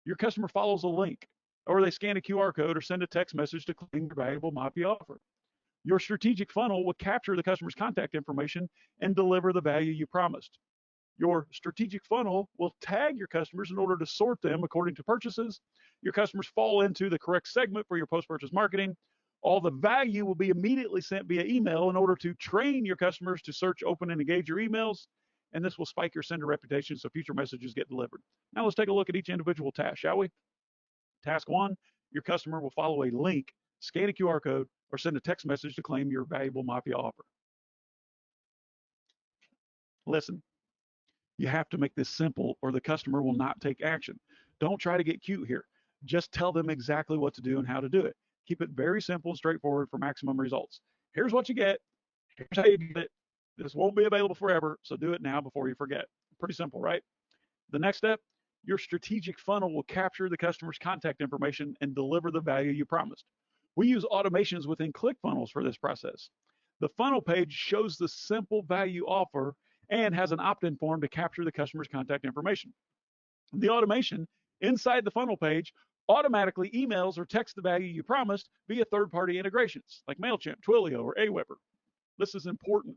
[SPEAKER 1] Your customer follows a link, or they scan a QR code or send a text message to claim your valuable Mafia offer. Your strategic funnel will capture the customer's contact information and deliver the value you promised. Your strategic funnel will tag your customers in order to sort them according to purchases. Your customers fall into the correct segment for your post-purchase marketing. All the value will be immediately sent via email in order to train your customers to search, open, and engage your emails. And this will spike your sender reputation so future messages get delivered. Now let's take a look at each individual task, shall we? Task 1, your customer will follow a link, scan a QR code, or send a text message to claim your valuable Mafia offer. Listen, you have to make this simple or the customer will not take action. Don't try to get cute here. Just tell them exactly what to do and how to do it. Keep it very simple and straightforward for maximum results. Here's what you get. Here's how you get it. This won't be available forever, so do it now before you forget. Pretty simple, right? The next step, your strategic funnel will capture the customer's contact information and deliver the value you promised. We use automations within ClickFunnels for this process. The funnel page shows the simple value offer and has an opt-in form to capture the customer's contact information. The automation inside the funnel page automatically emails or texts the value you promised via third-party integrations like MailChimp, Twilio, or Aweber. This is important.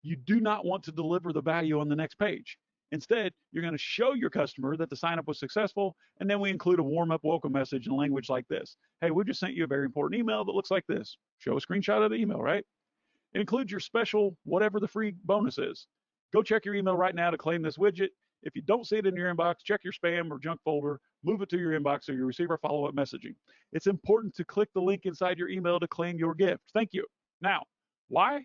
[SPEAKER 1] You do not want to deliver the value on the next page. Instead, you're going to show your customer that the sign-up was successful, and then we include a warm-up welcome message in language like this. Hey, we just sent you a very important email that looks like this. Show a screenshot of the email, right? It includes your special, whatever the free bonus is. Go check your email right now to claim this widget. If you don't see it in your inbox, check your spam or junk folder, move it to your inbox so you receive our follow-up messaging. It's important to click the link inside your email to claim your gift. Thank you. Now, why?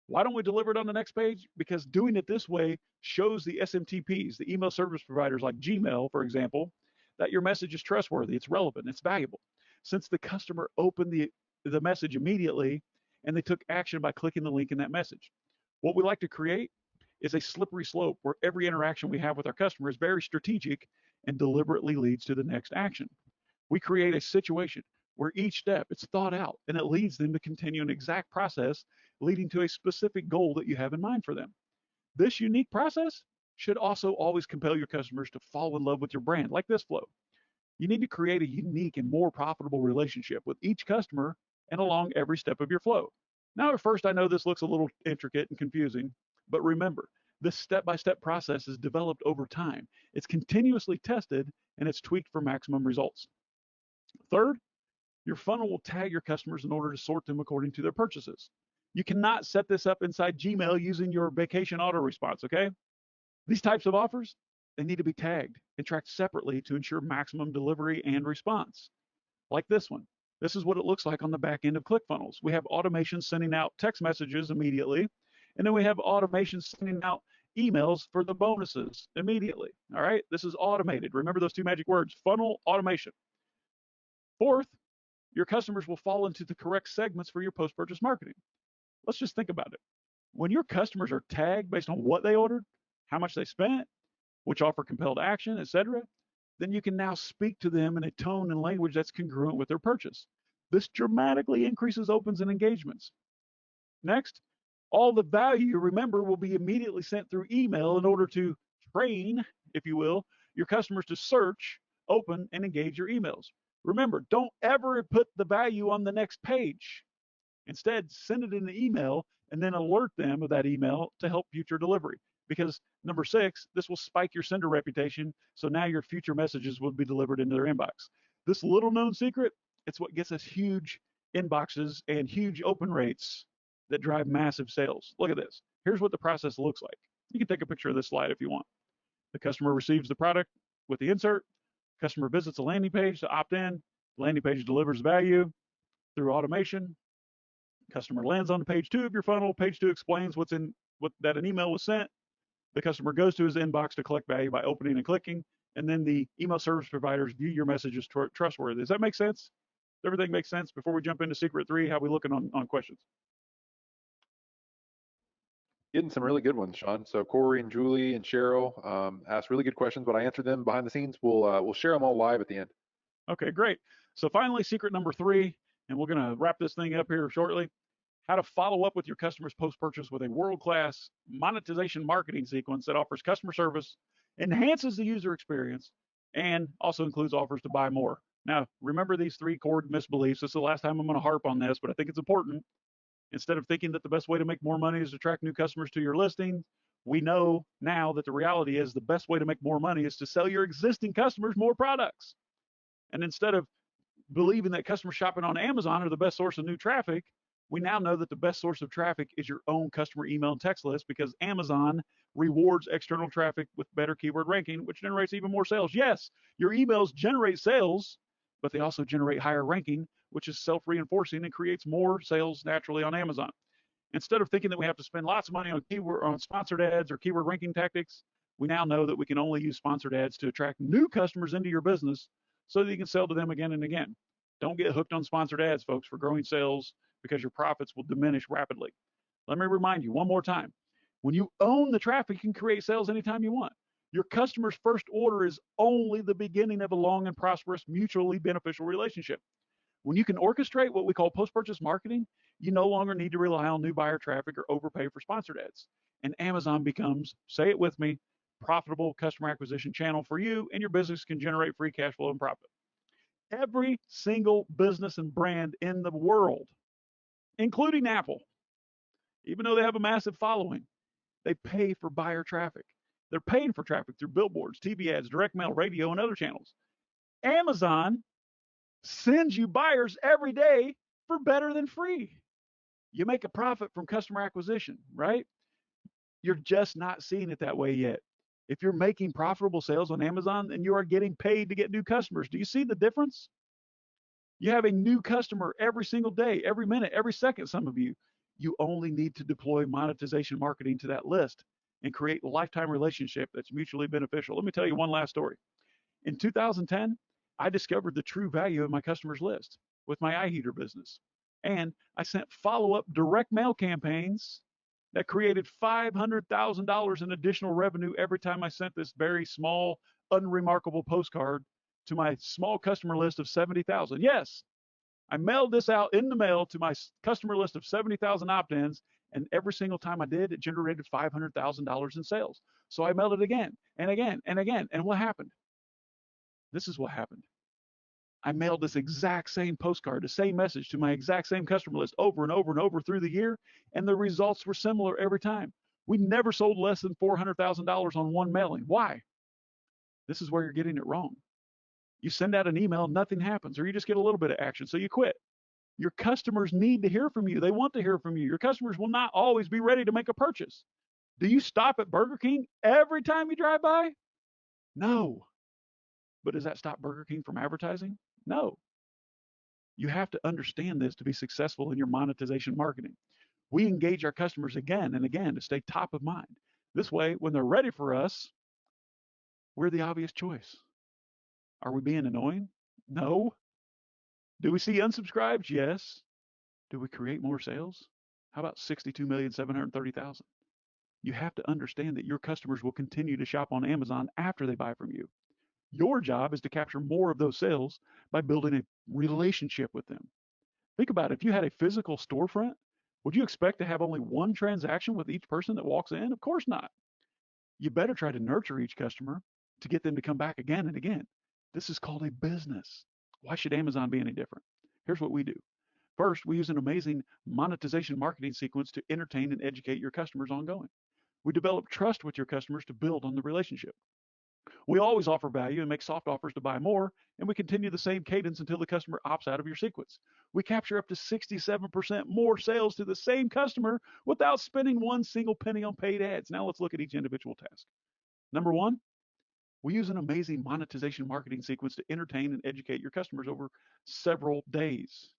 [SPEAKER 1] Why don't we deliver it on the next page? Because doing it this way shows the SMTPs, the email service providers like Gmail, for example, that your message is trustworthy, it's relevant, it's valuable. Since the customer opened the message immediately and they took action by clicking the link in that message. What we like to create is a slippery slope where every interaction we have with our customer is very strategic and deliberately leads to the next action. We create a situation where each step it's thought out and it leads them to continue an exact process leading to a specific goal that you have in mind for them. This unique process should also always compel your customers to fall in love with your brand, like this flow. You need to create a unique and more profitable relationship with each customer and along every step of your flow. Now, at first, I know this looks a little intricate and confusing, but remember, this step-by-step process is developed over time. It's continuously tested and it's tweaked for maximum results. Third, your funnel will tag your customers in order to sort them according to their purchases. You cannot set this up inside Gmail using your vacation auto response, okay? These types of offers, they need to be tagged and tracked separately to ensure maximum delivery and response. Like this one. This is what it looks like on the back end of ClickFunnels. We have automation sending out text messages immediately, and then we have automation sending out emails for the bonuses immediately, all right? This is automated. Remember those two magic words, funnel, automation. Fourth, your customers will fall into the correct segments for your post-purchase marketing. Let's just think about it. When your customers are tagged based on what they ordered, how much they spent, which offer compelled action, etc., then you can now speak to them in a tone and language that's congruent with their purchase. This dramatically increases opens and engagements. Next, all the value, remember, will be immediately sent through email in order to train, if you will, your customers to search, open, and engage your emails. Remember, don't ever put the value on the next page. Instead, send it in the email and then alert them of that email to help future delivery. Because number 6, this will spike your sender reputation, so now your future messages will be delivered into their inbox. This little known secret, it's what gets us huge inboxes and huge open rates that drive massive sales. Look at this. Here's what the process looks like. You can take a picture of this slide if you want. The customer receives the product with the insert. Customer visits a landing page to opt in. The landing page delivers value through automation. Customer lands on page 2 of your funnel. Page 2 explains what that an email was sent. The customer goes to his inbox to collect value by opening and clicking, and then the email service providers view your message as trustworthy. Does that make sense? Does everything make sense? Before we jump into secret 3, how are we looking on questions?
[SPEAKER 2] Getting some really good ones, Sean. So Corey and Julie and Cheryl asked really good questions, but I answered them behind the scenes. We'll share them all live at the end.
[SPEAKER 1] Okay, great. So finally, secret number 3, and we're going to wrap this thing up here shortly. How to follow up with your customers post-purchase with a world-class monetization marketing sequence that offers customer service, enhances the user experience, and also includes offers to buy more. Now, remember these 3 core misbeliefs. This is the last time I'm going to harp on this, but I think it's important. Instead of thinking that the best way to make more money is to attract new customers to your listing, We know now that the reality is the best way to make more money is to sell your existing customers more products. And instead of believing that customer shopping on Amazon are the best source of new traffic, we now know that the best source of traffic is your own customer email and text list because Amazon rewards external traffic with better keyword ranking, which generates even more sales. Yes, your emails generate sales, but they also generate higher ranking, which is self-reinforcing and creates more sales naturally on Amazon. Instead of thinking that we have to spend lots of money on sponsored ads or keyword ranking tactics, we now know that we can only use sponsored ads to attract new customers into your business so that you can sell to them again and again. Don't get hooked on sponsored ads, folks, for growing sales because your profits will diminish rapidly. Let me remind you one more time. When you own the traffic, you can create sales anytime you want. Your customer's first order is only the beginning of a long and prosperous, mutually beneficial relationship. When you can orchestrate what we call post-purchase marketing, you no longer need to rely on new buyer traffic or overpay for sponsored ads. And Amazon becomes, say it with me, profitable customer acquisition channel for you, and your business can generate free cash flow and profit. Every single business and brand in the world, including Apple, even though they have a massive following, they pay for buyer traffic. They're paying for traffic through billboards, TV ads, direct mail, radio, and other channels. Amazon sends you buyers every day for better than free. You make a profit from customer acquisition, right? You're just not seeing it that way yet. If you're making profitable sales on Amazon, then you are getting paid to get new customers. Do you see the difference? You have a new customer every single day, every minute, every second, some of you. You only need to deploy monetization marketing to that list and create a lifetime relationship that's mutually beneficial. Let me tell you one last story. In 2010, I discovered the true value of my customers list with my iHeater business. And I sent follow-up direct mail campaigns that created $500,000 in additional revenue every time I sent this very small, unremarkable postcard to my small customer list of 70,000. Yes, I mailed this out in the mail to my customer list of 70,000 opt-ins, and every single time I did, it generated $500,000 in sales. So I mailed it again and again and again. And what happened? This is what happened. I mailed this exact same postcard, the same message to my exact same customer list over and over and over through the year, and the results were similar every time. We never sold less than $400,000 on one mailing. Why? This is where you're getting it wrong. You send out an email, nothing happens, or you just get a little bit of action, so you quit. Your customers need to hear from you. They want to hear from you. Your customers will not always be ready to make a purchase. Do you stop at Burger King every time you drive by? No. But does that stop Burger King from advertising? No. You have to understand this to be successful in your monetization marketing. We engage our customers again and again to stay top of mind. This way, when they're ready for us, we're the obvious choice. Are we being annoying? No. Do we see unsubscribes? Yes. Do we create more sales? How about 62,730,000? You have to understand that your customers will continue to shop on Amazon after they buy from you. Your job is to capture more of those sales by building a relationship with them. Think about it. If you had a physical storefront, would you expect to have only one transaction with each person that walks in? Of course not. You better try to nurture each customer to get them to come back again and again. This is called a business. Why should Amazon be any different? Here's what we do. First, we use an amazing monetization marketing sequence to entertain and educate your customers ongoing. We develop trust with your customers to build on the relationship. We always offer value and make soft offers to buy more, and we continue the same cadence until the customer opts out of your sequence. We capture up to 67% more sales to the same customer without spending one single penny on paid ads. Now let's look at each individual task. Number one, we use an amazing monetization marketing sequence to entertain and educate your customers over several days.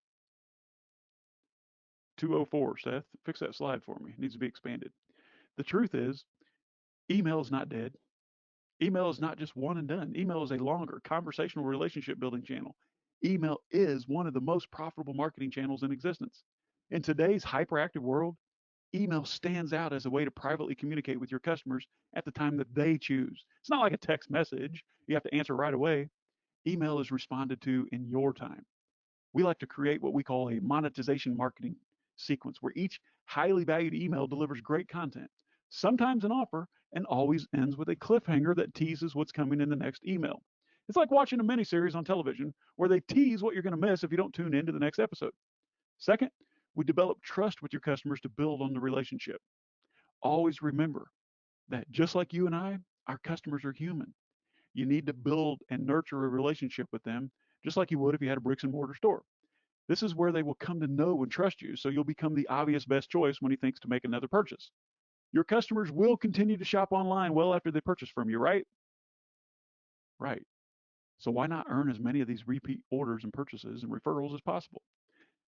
[SPEAKER 1] 204, Seth, fix that slide for me. It needs to be expanded. The truth is, email is not dead. Email is not just one and done. Email is a longer conversational relationship building channel. Email is one of the most profitable marketing channels in existence. In today's hyperactive world, email stands out as a way to privately communicate with your customers at the time that they choose. It's not like a text message you have to answer right away. Email is responded to in your time. We like to create what we call a monetization marketing sequence where each highly valued email delivers great content, sometimes an offer, and always ends with a cliffhanger that teases what's coming in the next email. It's like watching a miniseries on television where they tease what you're going to miss if you don't tune into the next episode. Second, we develop trust with your customers to build on the relationship. Always remember, that just like you and I, our customers are human. You need to build and nurture a relationship with them, just like you would if you had a bricks and mortar store. This is where they will come to know and trust you, so you'll become the obvious best choice when he thinks to make another purchase. Your customers will continue to shop online well after they purchase from you, right? Right. So why not earn as many of these repeat orders and purchases and referrals as possible?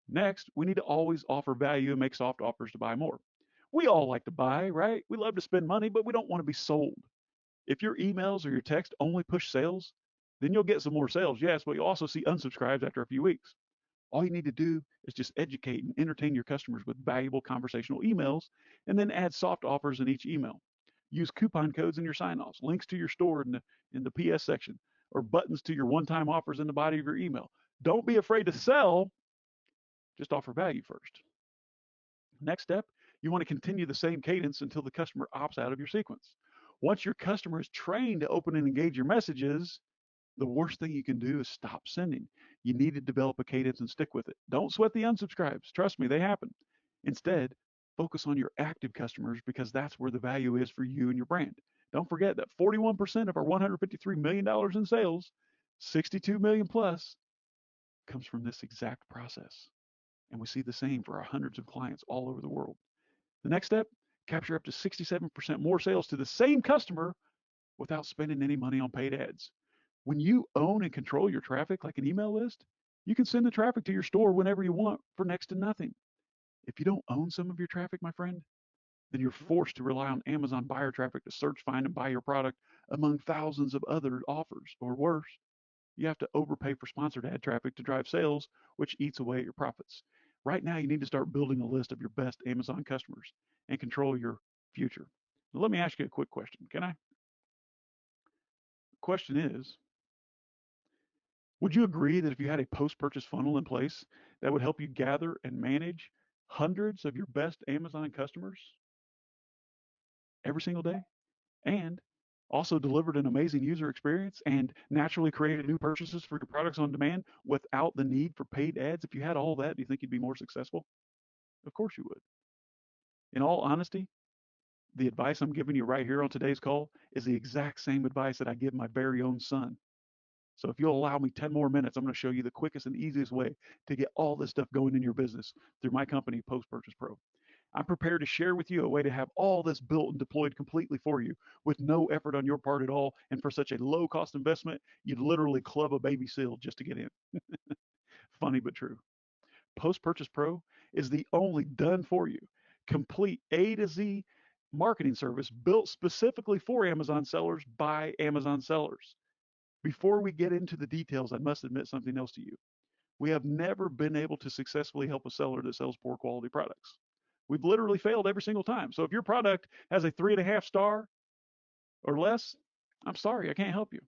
[SPEAKER 1] Next, we need to always offer value and make soft offers to buy more. We all like to buy, right? We love to spend money, but we don't want to be sold. If your emails or your text only push sales, then you'll get some more sales, yes, but you'll also see unsubscribes after a few weeks. All you need to do is just educate and entertain your customers with valuable conversational emails and then add soft offers in each email. Use coupon codes in your sign-offs, links to your store in the PS section, or buttons to your one-time offers in the body of your email. Don't be afraid to sell, just offer value first. Next step, you want to continue the same cadence until the customer opts out of your sequence. Once your customer is trained to open and engage your messages, the worst thing you can do is stop sending. You need to develop a cadence and stick with it. Don't sweat the unsubscribes. Trust me, they happen. Instead, focus on your active customers because that's where the value is for you and your brand. Don't forget that 41% of our $153 million in sales, 62 million plus, comes from this exact process. And we see the same for our hundreds of clients all over the world. The next step, capture up to 67% more sales to the same customer without spending any money on paid ads. When you own and control your traffic like an email list, you can send the traffic to your store whenever you want for next to nothing. If you don't own some of your traffic, my friend, then you're forced to rely on Amazon buyer traffic to search, find, and buy your product among thousands of other offers. Or worse, you have to overpay for sponsored ad traffic to drive sales, which eats away at your profits. Right now, you need to start building a list of your best Amazon customers and control your future. Now, let me ask you a quick question, can I? The question is, would you agree that if you had a post-purchase funnel in place that would help you gather and manage hundreds of your best Amazon customers every single day and also delivered an amazing user experience and naturally created new purchases for your products on demand without the need for paid ads? If you had all that, do you think you'd be more successful? Of course you would. In all honesty, the advice I'm giving you right here on today's call is the exact same advice that I give my very own son. So if you'll allow me 10 more minutes, I'm going to show you the quickest and easiest way to get all this stuff going in your business through my company, Post Purchase Pro. I'm prepared to share with you a way to have all this built and deployed completely for you with no effort on your part at all. And for such a low cost investment, you'd literally club a baby seal just to get in. Funny but true. Post Purchase Pro is the only done for you, complete A to Z marketing service built specifically for Amazon sellers by Amazon sellers. Before we get into the details, I must admit something else to you. We have never been able to successfully help a seller that sells poor quality products. We've literally failed every single time. So if your product has a 3.5 star or less, I'm sorry, I can't help you.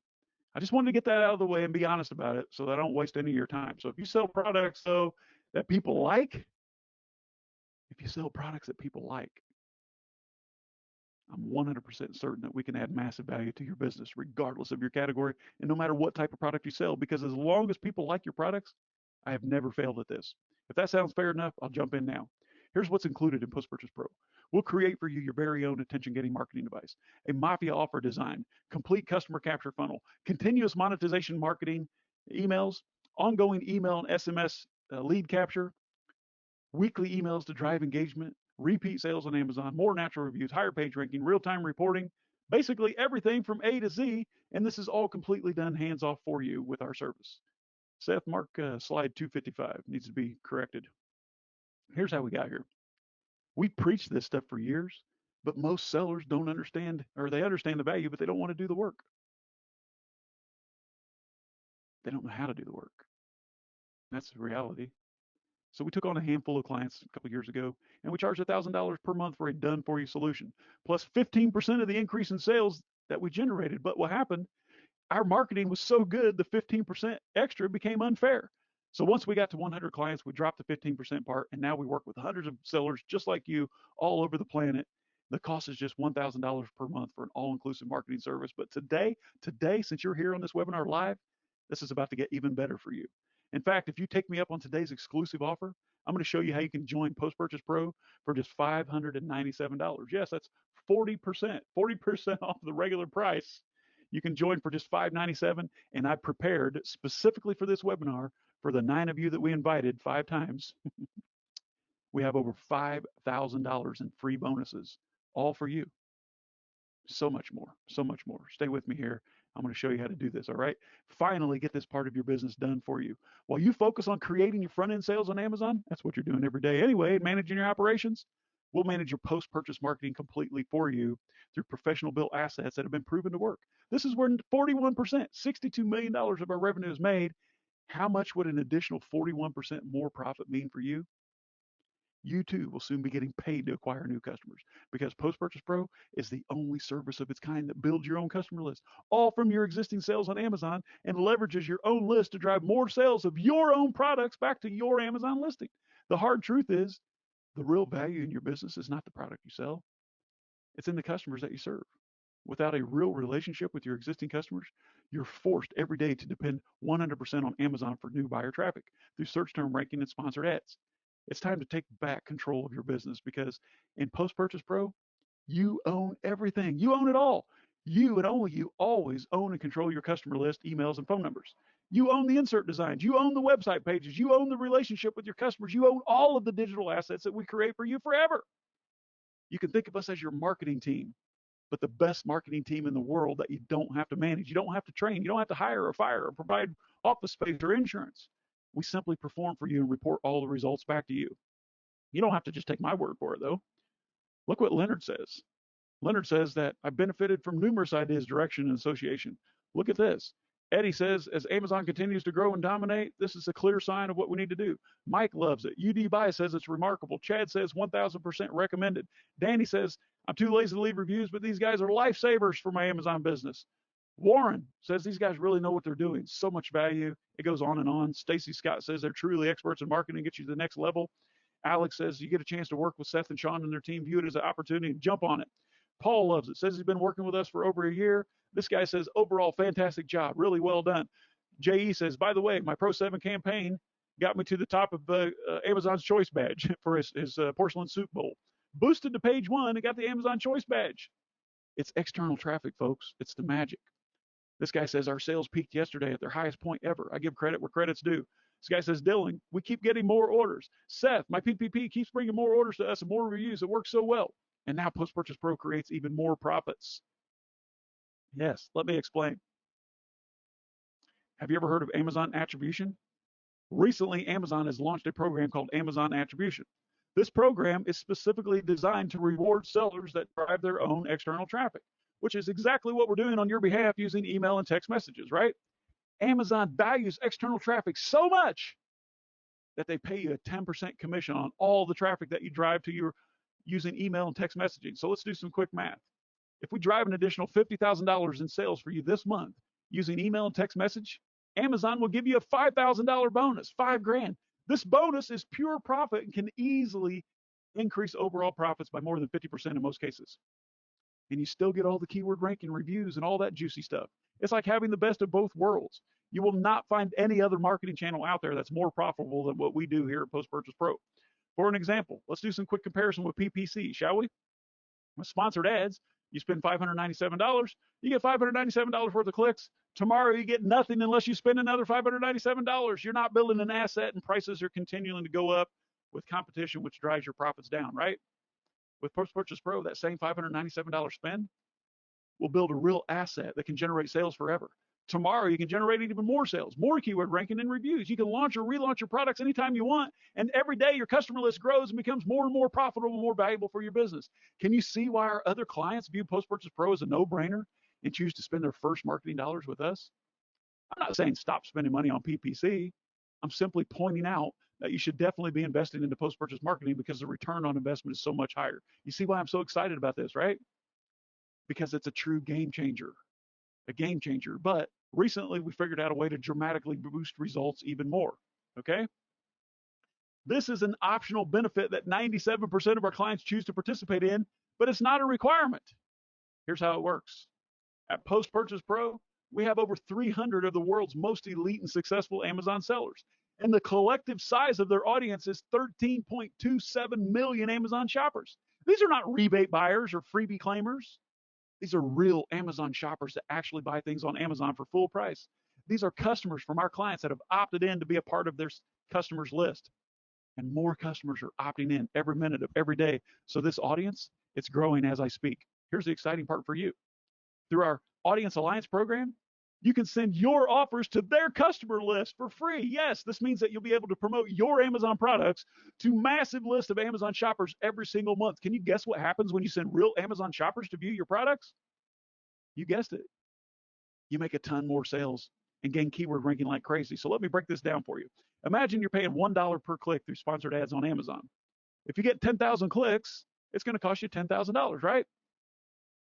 [SPEAKER 1] I just wanted to get that out of the way and be honest about it so that I don't waste any of your time. So if you sell products though that people like, I'm 100% certain that we can add massive value to your business, regardless of your category and no matter what type of product you sell, because as long as people like your products, I have never failed at this. If that sounds fair enough, I'll jump in now. Here's what's included in Post Purchase Pro. We'll create for you your very own attention-getting marketing device, a Mafia offer design, complete customer capture funnel, continuous monetization marketing, emails, ongoing email and SMS lead capture, weekly emails to drive engagement, repeat sales on Amazon, more natural reviews, higher page ranking, real-time reporting, basically everything from A to Z, and this is all completely done hands-off for you with our service. Seth, mark slide 255, needs to be corrected. Here's how we got here. We preached this stuff for years, but most sellers don't understand, or they understand the value, but they don't want to do the work. They don't know how to do the work. That's the reality. So we took on a handful of clients a couple of years ago, and we charged $1,000 per month for a done-for-you solution, plus 15% of the increase in sales that we generated. But what happened, our marketing was so good, the 15% extra became unfair. So once we got to 100 clients, we dropped the 15% part, and now we work with hundreds of sellers just like you all over the planet. The cost is just $1,000 per month for an all-inclusive marketing service. But today, since you're here on this webinar live, this is about to get even better for you. In fact, if you take me up on today's exclusive offer, I'm going to show you how you can join Post Purchase Pro for just $597. Yes, that's 40%, 40% off the regular price. You can join for just $5.97, and I prepared specifically for this webinar for the 9 of you that we invited 5 times. We have over $5,000 in free bonuses, all for you. So much more, so much more. Stay with me here. I'm going to show you how to do this, all right? Finally, get this part of your business done for you. While you focus on creating your front-end sales on Amazon, that's what you're doing every day anyway, managing your operations, we'll manage your post-purchase marketing completely for you through professional built assets that have been proven to work. This is where 41%, $62 million of our revenue is made. How much would an additional 41% more profit mean for you? You too will soon be getting paid to acquire new customers, because Post Purchase Pro is the only service of its kind that builds your own customer list, all from your existing sales on Amazon, and leverages your own list to drive more sales of your own products back to your Amazon listing. The hard truth is, the real value in your business is not the product you sell. It's in the customers that you serve. Without a real relationship with your existing customers, you're forced every day to depend 100% on Amazon for new buyer traffic through search term ranking and sponsored ads. It's time to take back control of your business, because in Post Purchase Pro, you own everything. You own it all. You and only you always own and control your customer list, emails, and phone numbers. You own the insert designs. You own the website pages. You own the relationship with your customers. You own all of the digital assets that we create for you forever. You can think of us as your marketing team, but the best marketing team in the world that you don't have to manage. You don't have to train. You don't have to hire or fire or provide office space or insurance. We simply perform for you and report all the results back to you. You don't have to just take my word for it, though. Look what Leonard says. Leonard says that I benefited from numerous ideas, direction, and association. Look at this. Eddie says, as Amazon continues to grow and dominate, this is a clear sign of what we need to do. Mike loves it. UD Bias says it's remarkable. Chad says 1,000% recommended. Danny says, I'm too lazy to leave reviews, but these guys are lifesavers for my Amazon business. Warren says these guys really know what they're doing. So much value. It goes on and on. Stacy Scott says they're truly experts in marketing, get you to the next level. Alex says you get a chance to work with Seth and Sean and their team. View it as an opportunity and jump on it. Paul loves it. Says he's been working with us for over a year. This guy says, overall, fantastic job. Really well done. JE says, by the way, my Pro 7 campaign got me to the top of Amazon's Choice badge for his porcelain soup bowl. Boosted to page 1 and got the Amazon Choice badge. It's external traffic, folks. It's the magic. This guy says our sales peaked yesterday at their highest point ever. I give credit where credit's due. This guy says, Dylan, we keep getting more orders. Seth, my PPP keeps bringing more orders to us and more reviews. It works so well. And now Post Purchase Pro creates even more profits. Yes, let me explain. Have you ever heard of Amazon Attribution? Recently, Amazon has launched a program called Amazon Attribution. This program is specifically designed to reward sellers that drive their own external traffic, which is exactly what we're doing on your behalf using email and text messages, right? Amazon values external traffic so much that they pay you a 10% commission on all the traffic that you drive to your using email and text messaging. So let's do some quick math. If we drive an additional $50,000 in sales for you this month using email and text message, Amazon will give you a $5,000 bonus, $5,000. This bonus is pure profit and can easily increase overall profits by more than 50% in most cases. And you still get all the keyword ranking reviews and all that juicy stuff. It's like having the best of both worlds. You will not find any other marketing channel out there that's more profitable than what we do here at Post Purchase Pro. For an example, let's do some quick comparison with PPC, shall we? With sponsored ads, you spend $597, you get $597 worth of clicks. Tomorrow you get nothing unless you spend another $597. You're not building an asset, and prices are continuing to go up with competition, which drives your profits down, right? With Post Purchase Pro, that same $597 spend will build a real asset that can generate sales forever. Tomorrow, you can generate even more sales, more keyword ranking and reviews. You can launch or relaunch your products anytime you want. And every day, your customer list grows and becomes more and more profitable and more valuable for your business. Can you see why our other clients view Post Purchase Pro as a no-brainer and choose to spend their first marketing dollars with us? I'm not saying stop spending money on PPC. I'm simply pointing out that you should definitely be investing into post-purchase marketing because the return on investment is so much higher. You see why I'm so excited about this, right? Because it's a true game changer, But recently, we figured out a way to dramatically boost results even more, okay? This is an optional benefit that 97% of our clients choose to participate in, but it's not a requirement. Here's how it works. At Post Purchase Pro, we have over 300 of the world's most elite and successful Amazon sellers. And the collective size of their audience is 13.27 million Amazon shoppers. These are not rebate buyers or freebie claimers. These are real Amazon shoppers that actually buy things on Amazon for full price. These are customers from our clients that have opted in to be a part of their customers list. And more customers are opting in every minute of every day. So this audience, it's growing as I speak. Here's the exciting part for you. Through our Audience Alliance program, you can send your offers to their customer list for free. Yes, this means that you'll be able to promote your Amazon products to massive list of Amazon shoppers every single month. Can you guess what happens when you send real Amazon shoppers to view your products? You guessed it. You make a ton more sales and gain keyword ranking like crazy. So let me break this down for you. Imagine you're paying $1 per click through sponsored ads on Amazon. If you get 10,000 clicks, it's going to cost you $10,000, right?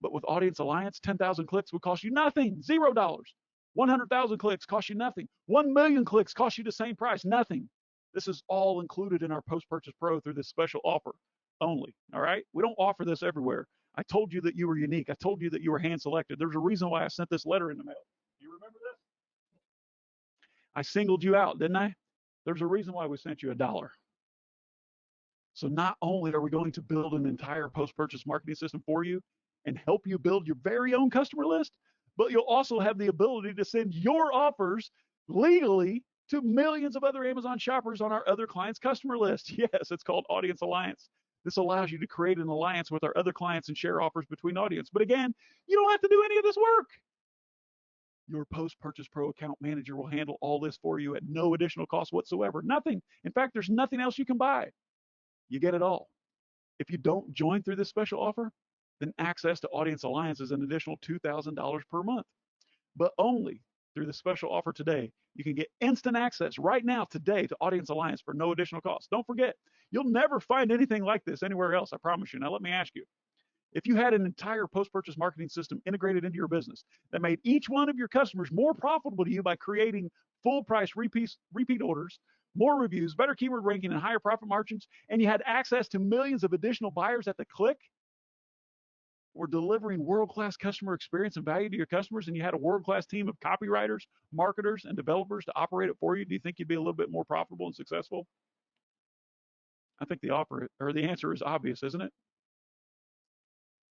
[SPEAKER 1] But with Audience Alliance, 10,000 clicks would cost you nothing, $0. 100,000 clicks cost you nothing. 1 million clicks cost you the same price, nothing. This is all included in our Post-Purchase Pro through this special offer only, all right? We don't offer this everywhere. I told you that you were unique. I told you that you were hand-selected. There's a reason why I sent this letter in the mail. Do you remember this? I singled you out, didn't I? There's a reason why we sent you $1. So not only are we going to build an entire post-purchase marketing system for you and help you build your very own customer list, but you'll also have the ability to send your offers legally to millions of other Amazon shoppers on our other clients' customer list. Yes, it's called Audience Alliance. This allows you to create an alliance with our other clients and share offers between audience. But again, you don't have to do any of this work. Your Post-Purchase Pro account manager will handle all this for you at no additional cost whatsoever. Nothing. In fact, there's nothing else you can buy. You get it all. If you don't join through this special offer, then access to Audience Alliance is an additional $2,000 per month. But only through the special offer today, you can get instant access right now today to Audience Alliance for no additional cost. Don't forget, you'll never find anything like this anywhere else, I promise you. Now, let me ask you, if you had an entire post-purchase marketing system integrated into your business that made each one of your customers more profitable to you by creating full price repeat orders, more reviews, better keyword ranking, and higher profit margins, and you had access to millions of additional buyers at the click, or delivering world-class customer experience and value to your customers, and you had a world-class team of copywriters, marketers, and developers to operate it for you, do you think you'd be a little bit more profitable and successful? I think the answer is obvious, isn't it?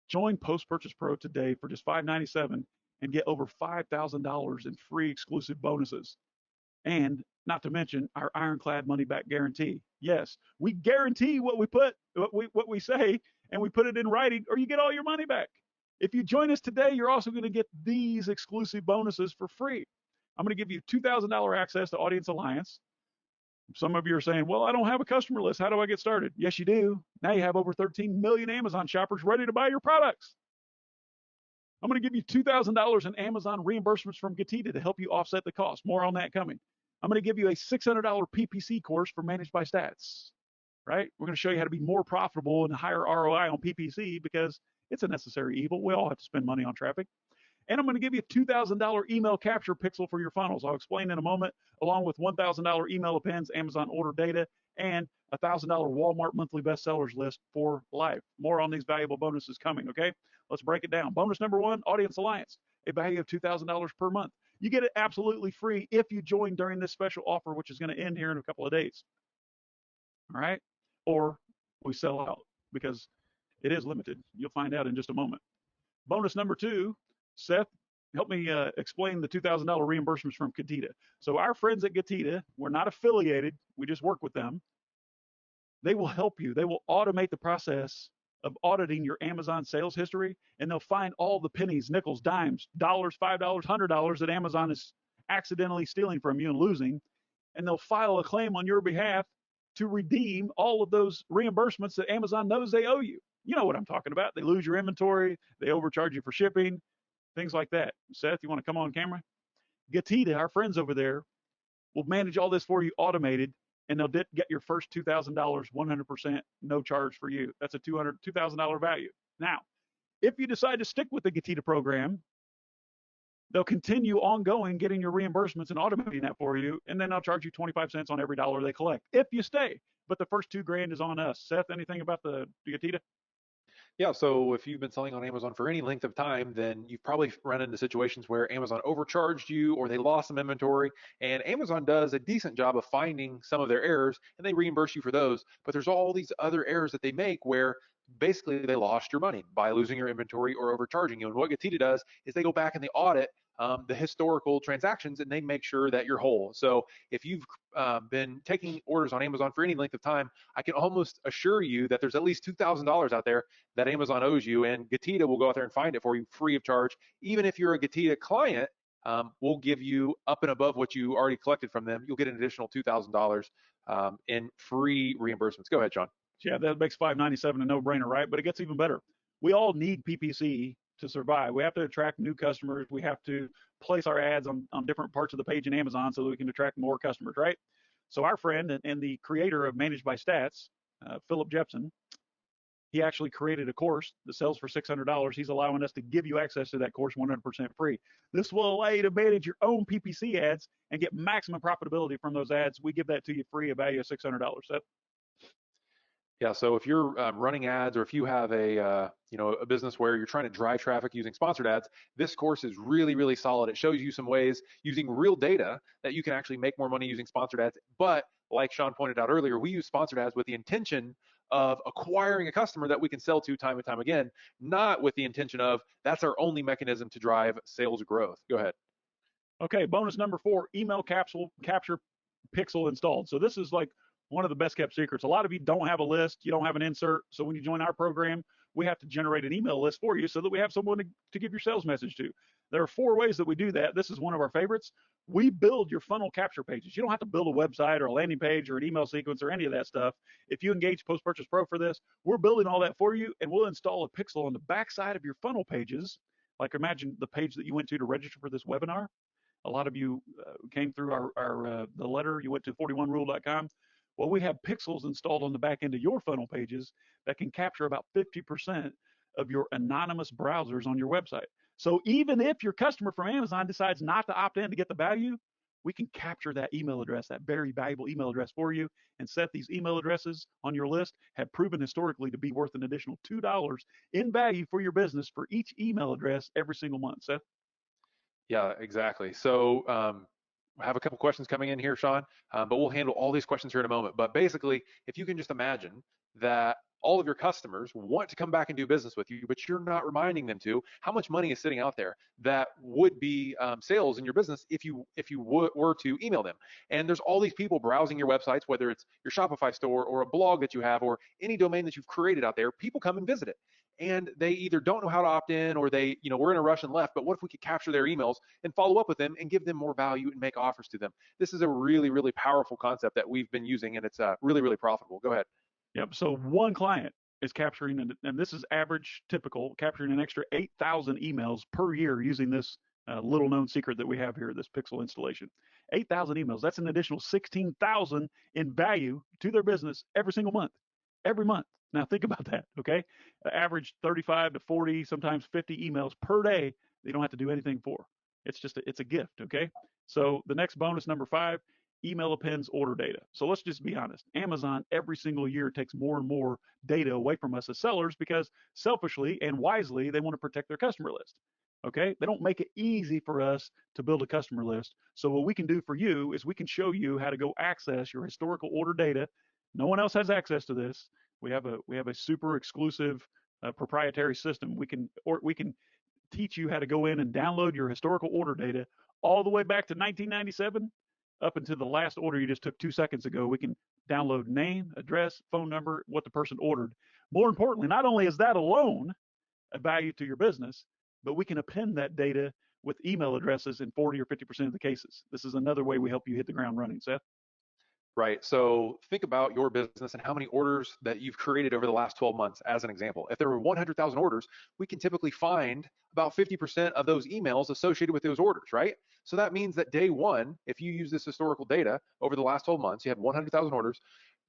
[SPEAKER 1] Join Post-Purchase Pro today for just $597 and get over $5,000 in free exclusive bonuses. And not to mention our ironclad money-back guarantee. Yes, we guarantee what we say, and we put it in writing, or you get all your money back. If you join us today, you're also going to get these exclusive bonuses for free. I'm going to give you $2,000 access to Audience Alliance. Some of you are saying, well, I don't have a customer list. How do I get started? Yes, you do. Now you have over 13 million Amazon shoppers ready to buy your products. I'm going to give you $2,000 in Amazon reimbursements from Getita to help you offset the cost. More on that coming. I'm going to give you a $600 PPC course for Managed by Stats, right? We're going to show you how to be more profitable and higher ROI on PPC because it's a necessary evil. We all have to spend money on traffic. And I'm going to give you a $2,000 email capture pixel for your funnels. I'll explain in a moment, along with $1,000 email appends, Amazon order data, and a $1,000 Walmart monthly bestsellers list for life. More on these valuable bonuses coming, okay? Let's break it down. Bonus number one, Audience Alliance, a value of $2,000 per month. You get it absolutely free if you join during this special offer, which is going to end here in a couple of days. All right? Or we sell out because it is limited. You'll find out in just a moment. Bonus number two, Seth, help me explain the $2,000 reimbursements from Getita. So our friends at Getita, we're not affiliated. We just work with them. They will help you. They will automate the process of auditing your Amazon sales history, and they'll find all the pennies, nickels, dimes, dollars, $5, $100 that Amazon is accidentally stealing from you and losing, and they'll file a claim on your behalf to redeem all of those reimbursements that Amazon knows they owe you. You know what I'm talking about. They lose your inventory. They overcharge you for shipping, things like that. Seth, you want to come on camera? Getita, our friends over there, will manage all this for you automated, and they'll get your first $2,000 100% no charge for you. That's a $2,000 value. Now, if you decide to stick with the Getita program, they'll continue ongoing getting your reimbursements and automating that for you, and then they'll charge you 25 cents on every dollar they collect if you stay. But the first $2,000 is on us. Seth, anything about the Getita?
[SPEAKER 2] Yeah, so if you've been selling on Amazon for any length of time, then you've probably run into situations where Amazon overcharged you or they lost some inventory, and Amazon does a decent job of finding some of their errors and they reimburse you for those. But there's all these other errors that they make where basically they lost your money by losing your inventory or overcharging you. And what Getita does is they go back and they audit the historical transactions and they make sure that you're whole. So if you've been taking orders on Amazon for any length of time, I can almost assure you that there's at least $2,000 out there that Amazon owes you, and Getita will go out there and find it for you free of charge. Even if you're a Getita client, we'll give you up and above what you already collected from them. You'll get an additional $2,000 in free reimbursements. Go ahead, Sean.
[SPEAKER 1] Yeah, that makes $597 a no-brainer, right? But it gets even better. We all need PPC to survive. We have to attract new customers. We have to place our ads on different parts of the page in Amazon so that we can attract more customers, right? So our friend and the creator of Managed by Stats, Philip Jepson, he actually created a course that sells for $600. He's allowing us to give you access to that course 100% free. This will allow you to manage your own PPC ads and get maximum profitability from those ads. We give that to you free, a value of $600. So
[SPEAKER 2] yeah, so if you're running ads, or if you have a business where you're trying to drive traffic using sponsored ads, this course is really, really solid. It shows you some ways using real data that you can actually make more money using sponsored ads. But like Sean pointed out earlier, we use sponsored ads with the intention of acquiring a customer that we can sell to time and time again, not with the intention of that's our only mechanism to drive sales growth. Go ahead.
[SPEAKER 1] Okay, bonus number 4, email capture pixel installed. So this is like one of the best kept secrets. A lot of you don't have a list, you don't have an insert. So when you join our program, we have to generate an email list for you so that we have someone to give your sales message to. There are 4 ways that we do that. This is one of our favorites. We build your funnel capture pages. You don't have to build a website or a landing page or an email sequence or any of that stuff. If you engage Post Purchase Pro for this, we're building all that for you, and we'll install a pixel on the backside of your funnel pages. Like imagine the page that you went to register for this webinar. A lot of you came through the letter. You went to 41rule.com. Well, we have pixels installed on the back end of your funnel pages that can capture about 50% of your anonymous browsers on your website. So even if your customer from Amazon decides not to opt in to get the value, we can capture that email address, that very valuable email address for you, and set these email addresses on your list have proven historically to be worth an additional $2 in value for your business for each email address every single month. Seth?
[SPEAKER 2] Yeah, exactly. So I have a couple questions coming in here, Sean, but we'll handle all these questions here in a moment. But basically, if you can just imagine that all of your customers want to come back and do business with you, but you're not reminding them to, how much money is sitting out there that would be sales in your business if you were to email them? And there's all these people browsing your websites, whether it's your Shopify store or a blog that you have or any domain that you've created out there. People come and visit it, and they either don't know how to opt in, or they, we're in a rush and left. But what if we could capture their emails and follow up with them and give them more value and make offers to them? This is a really, really powerful concept that we've been using, and it's really, really profitable. Go ahead.
[SPEAKER 1] Yep. So one client is capturing, and this is average, typical, capturing an extra 8,000 emails per year using this little known secret that we have here, this pixel installation. 8,000 emails. That's an additional 16,000 in value to their business every single month. Every month. Now think about that, okay? Average 35 to 40, sometimes 50 emails per day they don't have to do anything for. It's just it's a gift, okay? So the next bonus, number 5, email appends order data. So let's just be honest. Amazon every single year takes more and more data away from us as sellers because selfishly and wisely they want to protect their customer list. Okay? They don't make it easy for us to build a customer list. So what we can do for you is we can show you how to go access your historical order data. No one else has access to this. We have a super exclusive proprietary system. We can teach you how to go in and download your historical order data all the way back to 1997 up until the last order you just took 2 seconds ago. We can download name, address, phone number, what the person ordered. More importantly, not only is that alone a value to your business, but we can append that data with email addresses in 40 or 50% of the cases. This is another way we help you hit the ground running. Seth?
[SPEAKER 2] Right. So think about your business and how many orders that you've created over the last 12 months as an example. If there were 100,000 orders, we can typically find about 50% of those emails associated with those orders, right? So that means that day one, if you use this historical data over the last 12 months, you have 100,000 orders.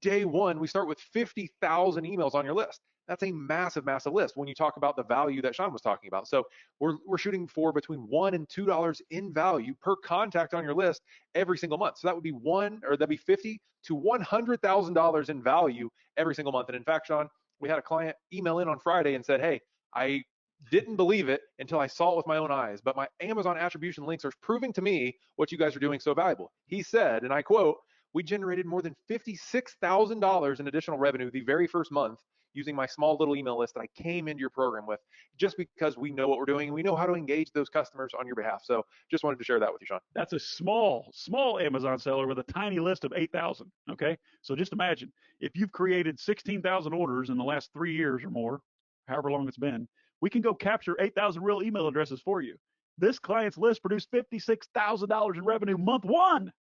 [SPEAKER 2] Day one, we start with 50,000 emails on your list. That's a massive, massive list when you talk about the value that Sean was talking about. So we're shooting for between $1 and $2 in value per contact on your list every single month. So that would be $50 to $100,000 in value every single month. And in fact, Sean, we had a client email in on Friday and said, hey, I didn't believe it until I saw it with my own eyes, but my Amazon attribution links are proving to me what you guys are doing so valuable. He said, and I quote, we generated more than $56,000 in additional revenue the very first month using my small little email list that I came into your program with, just because we know what we're doing and we know how to engage those customers on your behalf. So just wanted to share that with you, Sean.
[SPEAKER 1] That's a small Amazon seller with a tiny list of 8,000. Okay. So just imagine if you've created 16,000 orders in the last 3 years or more, however long it's been, we can go capture 8,000 real email addresses for you. This client's list produced $56,000 in revenue month one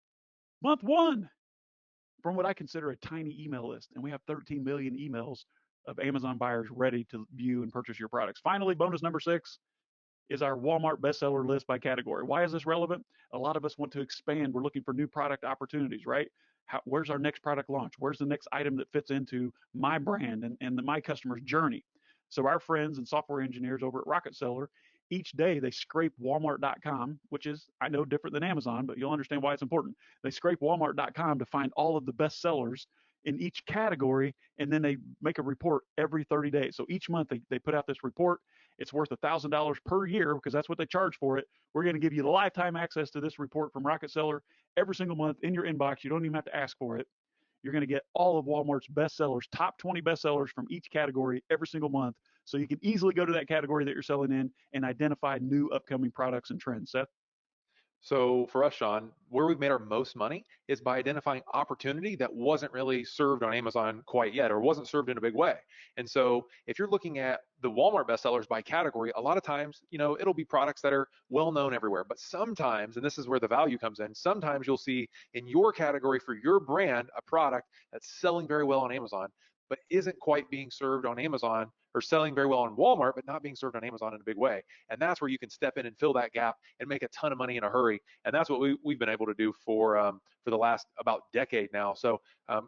[SPEAKER 1] from what I consider a tiny email list. And we have 13 million emails of Amazon buyers ready to view and purchase your products. Finally, bonus number 6 is our Walmart bestseller list by category. Why is this relevant? A lot of us want to expand. We're looking for new product opportunities, right? Where's our next product launch? Where's the next item that fits into my brand and my customer's journey? So our friends and software engineers over at Rocket Seller, each day they scrape Walmart.com, which is, I know, different than Amazon, but you'll understand why it's important. They scrape Walmart.com to find all of the best sellers in each category, and then they make a report every 30 days. So each month they put out this report. It's worth $1,000 per year because that's what they charge for it. We're going to give you lifetime access to this report from Rocket Seller every single month in your inbox. You don't even have to ask for it. You're going to get all of Walmart's bestsellers, top 20 bestsellers from each category every single month. So you can easily go to that category that you're selling in and identify new upcoming products and trends. Seth?
[SPEAKER 2] So for us, Sean, where we've made our most money is by identifying opportunity that wasn't really served on Amazon quite yet, or wasn't served in a big way. And so if you're looking at the Walmart bestsellers by category, a lot of times, it'll be products that are well known everywhere. But sometimes, and this is where the value comes in, sometimes you'll see in your category for your brand a product that's selling very well on Amazon, but isn't quite being served on Amazon, or selling very well on Walmart, but not being served on Amazon in a big way. And that's where you can step in and fill that gap and make a ton of money in a hurry. And that's what we've been able to do for the last about decade now. So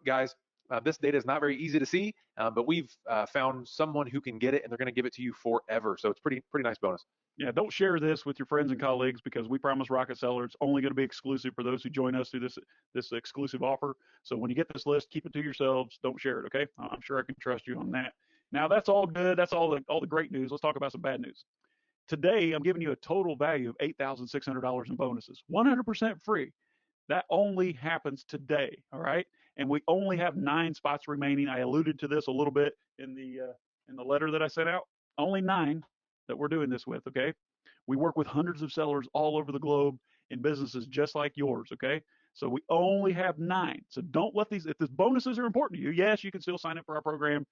[SPEAKER 2] guys, this data is not very easy to see, but we've found someone who can get it, and they're going to give it to you forever. So it's pretty nice bonus.
[SPEAKER 1] Yeah, don't share this with your friends and colleagues, because we promise Rocket Seller it's only going to be exclusive for those who join us through this exclusive offer. So when you get this list, keep it to yourselves. Don't share it, okay? I'm sure I can trust you on that. Now that's all good. That's all the great news. Let's talk about some bad news. Today, I'm giving you a total value of $8,600 in bonuses, 100% free. That only happens today, all right? And we only have 9 spots remaining. I alluded to this a little bit in the letter that I sent out. Only 9 that we're doing this with, okay? We work with hundreds of sellers all over the globe in businesses just like yours, okay? So we only have 9. So don't let if these bonuses are important to you, yes, you can still sign up for our program,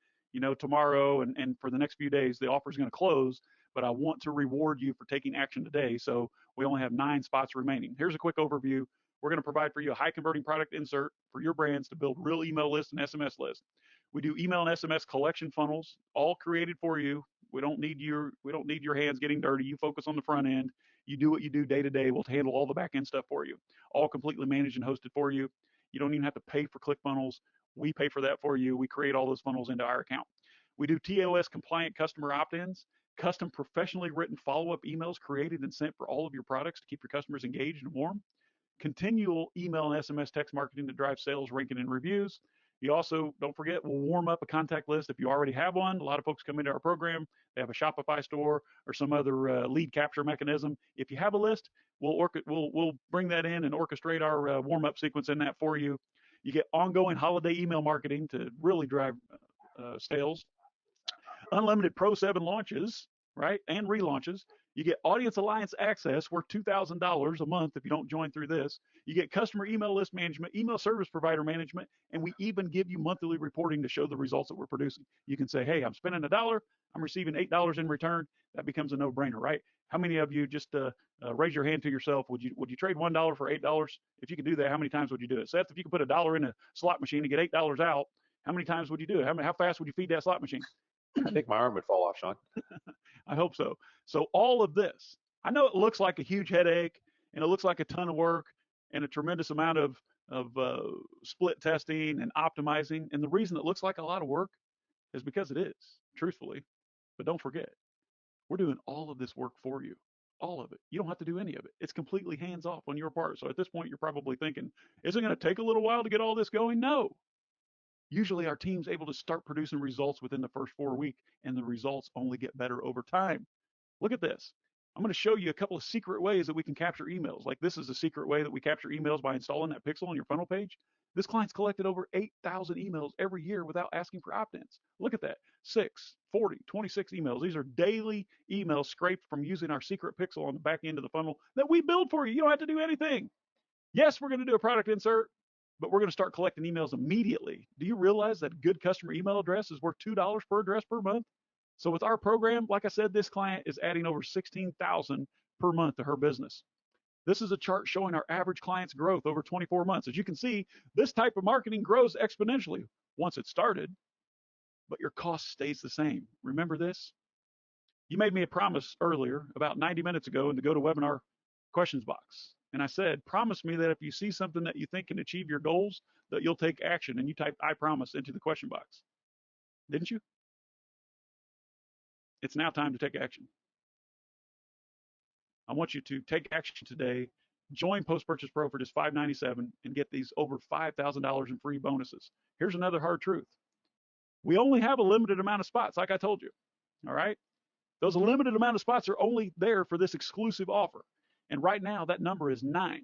[SPEAKER 1] tomorrow and for the next few days. The offer is going to close, but I want to reward you for taking action today. So we only have 9 spots remaining. Here's a quick overview. We're going to provide for you a high converting product insert for your brands to build real email lists and SMS lists. We do email and SMS collection funnels, all created for you. We don't need your hands getting dirty. You focus on the front end. You do what you do day to day. We'll handle all the back end stuff for you, all completely managed and hosted for you. You don't even have to pay for ClickFunnels. We pay for that for you. We create all those funnels into our account. We do TOS compliant customer opt-ins, custom professionally written follow-up emails created and sent for all of your products to keep your customers engaged and warm, continual email and SMS text marketing to drive sales, ranking, and reviews. You also, don't forget, we'll warm up a contact list if you already have one. A lot of folks come into our program, they have a Shopify store or some other lead capture mechanism. If you have a list, we'll bring that in and orchestrate our warm-up sequence in that for you. You get ongoing holiday email marketing to really drive sales. Unlimited Pro 7 launches, right, and relaunches. You get Audience Alliance access worth $2,000 a month if you don't join through this. You get customer email list management, email service provider management, and we even give you monthly reporting to show the results that we're producing. You can say, hey, I'm spending $1, I'm receiving $8 in return. That becomes a no-brainer, right? How many of you just raise your hand to yourself? Would you trade $1 for $8? If you could do that, how many times would you do it? Seth, if you could put $1 in a slot machine and get $8 out, how many times would you do it? How fast would you feed that slot machine?
[SPEAKER 2] I think my arm would fall off, Sean.
[SPEAKER 1] I hope so. So all of this, I know it looks like a huge headache and it looks like a ton of work and a tremendous amount of split testing and optimizing. And the reason it looks like a lot of work is because it is, truthfully. But don't forget, we're doing all of this work for you, all of it. You don't have to do any of it. It's completely hands off on your part. So at this point, you're probably thinking, is it going to take a little while to get all this going? No. Usually our team's able to start producing results within the first 4 weeks, and the results only get better over time. Look at this. I'm going to show you a couple of secret ways that we can capture emails. Like this is a secret way that we capture emails by installing that pixel on your funnel page. This client's collected over 8,000 emails every year without asking for opt-ins. Look at that. 6, 40, 26 emails. These are daily emails scraped from using our secret pixel on the back end of the funnel that we build for you. You don't have to do anything. Yes, we're going to do a product insert, but we're going to start collecting emails immediately. Do you realize that a good customer email address is worth $2 per address per month? So with our program, like I said, this client is adding over 16,000 per month to her business. This is a chart showing our average client's growth over 24 months. As you can see, this type of marketing grows exponentially once it's started, but your cost stays the same. Remember this? You made me a promise earlier, about 90 minutes ago, in the GoToWebinar questions box. And I said, promise me that if you see something that you think can achieve your goals, that you'll take action. And you typed "I promise" into the question box. Didn't you? It's now time to take action. I want you to take action today. Join Post Purchase Pro for just $597 and get these over $5,000 in free bonuses. Here's another hard truth. We only have a limited amount of spots, like I told you. All right? Those limited amount of spots are only there for this exclusive offer. And right now, that number is 9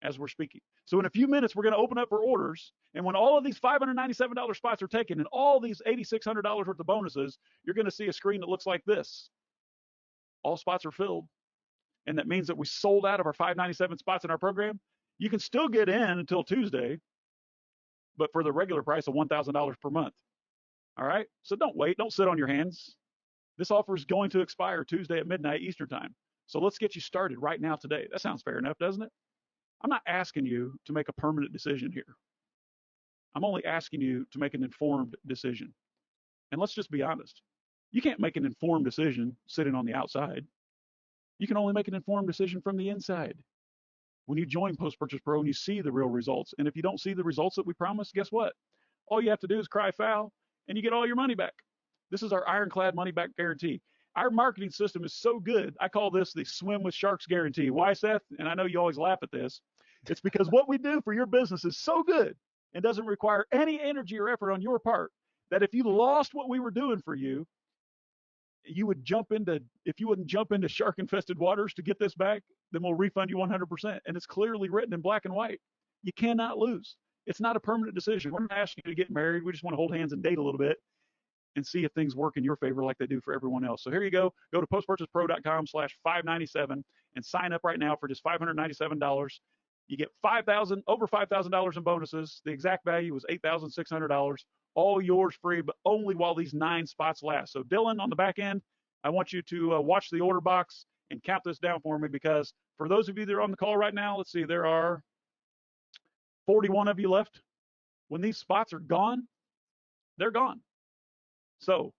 [SPEAKER 1] as we're speaking. So in a few minutes, we're going to open up for orders. And when all of these $597 spots are taken and all these $8,600 worth of bonuses, you're going to see a screen that looks like this. All spots are filled. And that means that we sold out of our $597 spots in our program. You can still get in until Tuesday, but for the regular price of $1,000 per month. All right? So don't wait. Don't sit on your hands. This offer is going to expire Tuesday at midnight Eastern time. So let's get you started right now today. That sounds fair enough, doesn't it? I'm not asking you to make a permanent decision here. I'm only asking you to make an informed decision. And let's just be honest. You can't make an informed decision sitting on the outside. You can only make an informed decision from the inside. When you join Post Purchase Pro and you see the real results, and if you don't see the results that we promised, guess what? All you have to do is cry foul, and you get all your money back. This is our ironclad money back guarantee. Our marketing system is so good, I call this the swim with sharks guarantee. Why, Seth? And I know you always laugh at this. It's because what we do for your business is so good and doesn't require any energy or effort on your part that if you lost what we were doing for you, you would if you wouldn't jump into shark infested waters to get this back, then we'll refund you 100%. And it's clearly written in black and white. You cannot lose. It's not a permanent decision. We're not asking you to get married. We just want to hold hands and date a little bit and see if things work in your favor like they do for everyone else. So here you go. Go to postpurchasepro.com/597 and sign up right now for just $597. You get over $5,000 in bonuses. The exact value was $8,600. All yours free, but only while these 9 spots last. So Dylan, on the back end, I want you to watch the order box and count this down for me, because for those of you that are on the call right now, let's see, there are 41 of you left. When these spots are gone, they're gone. So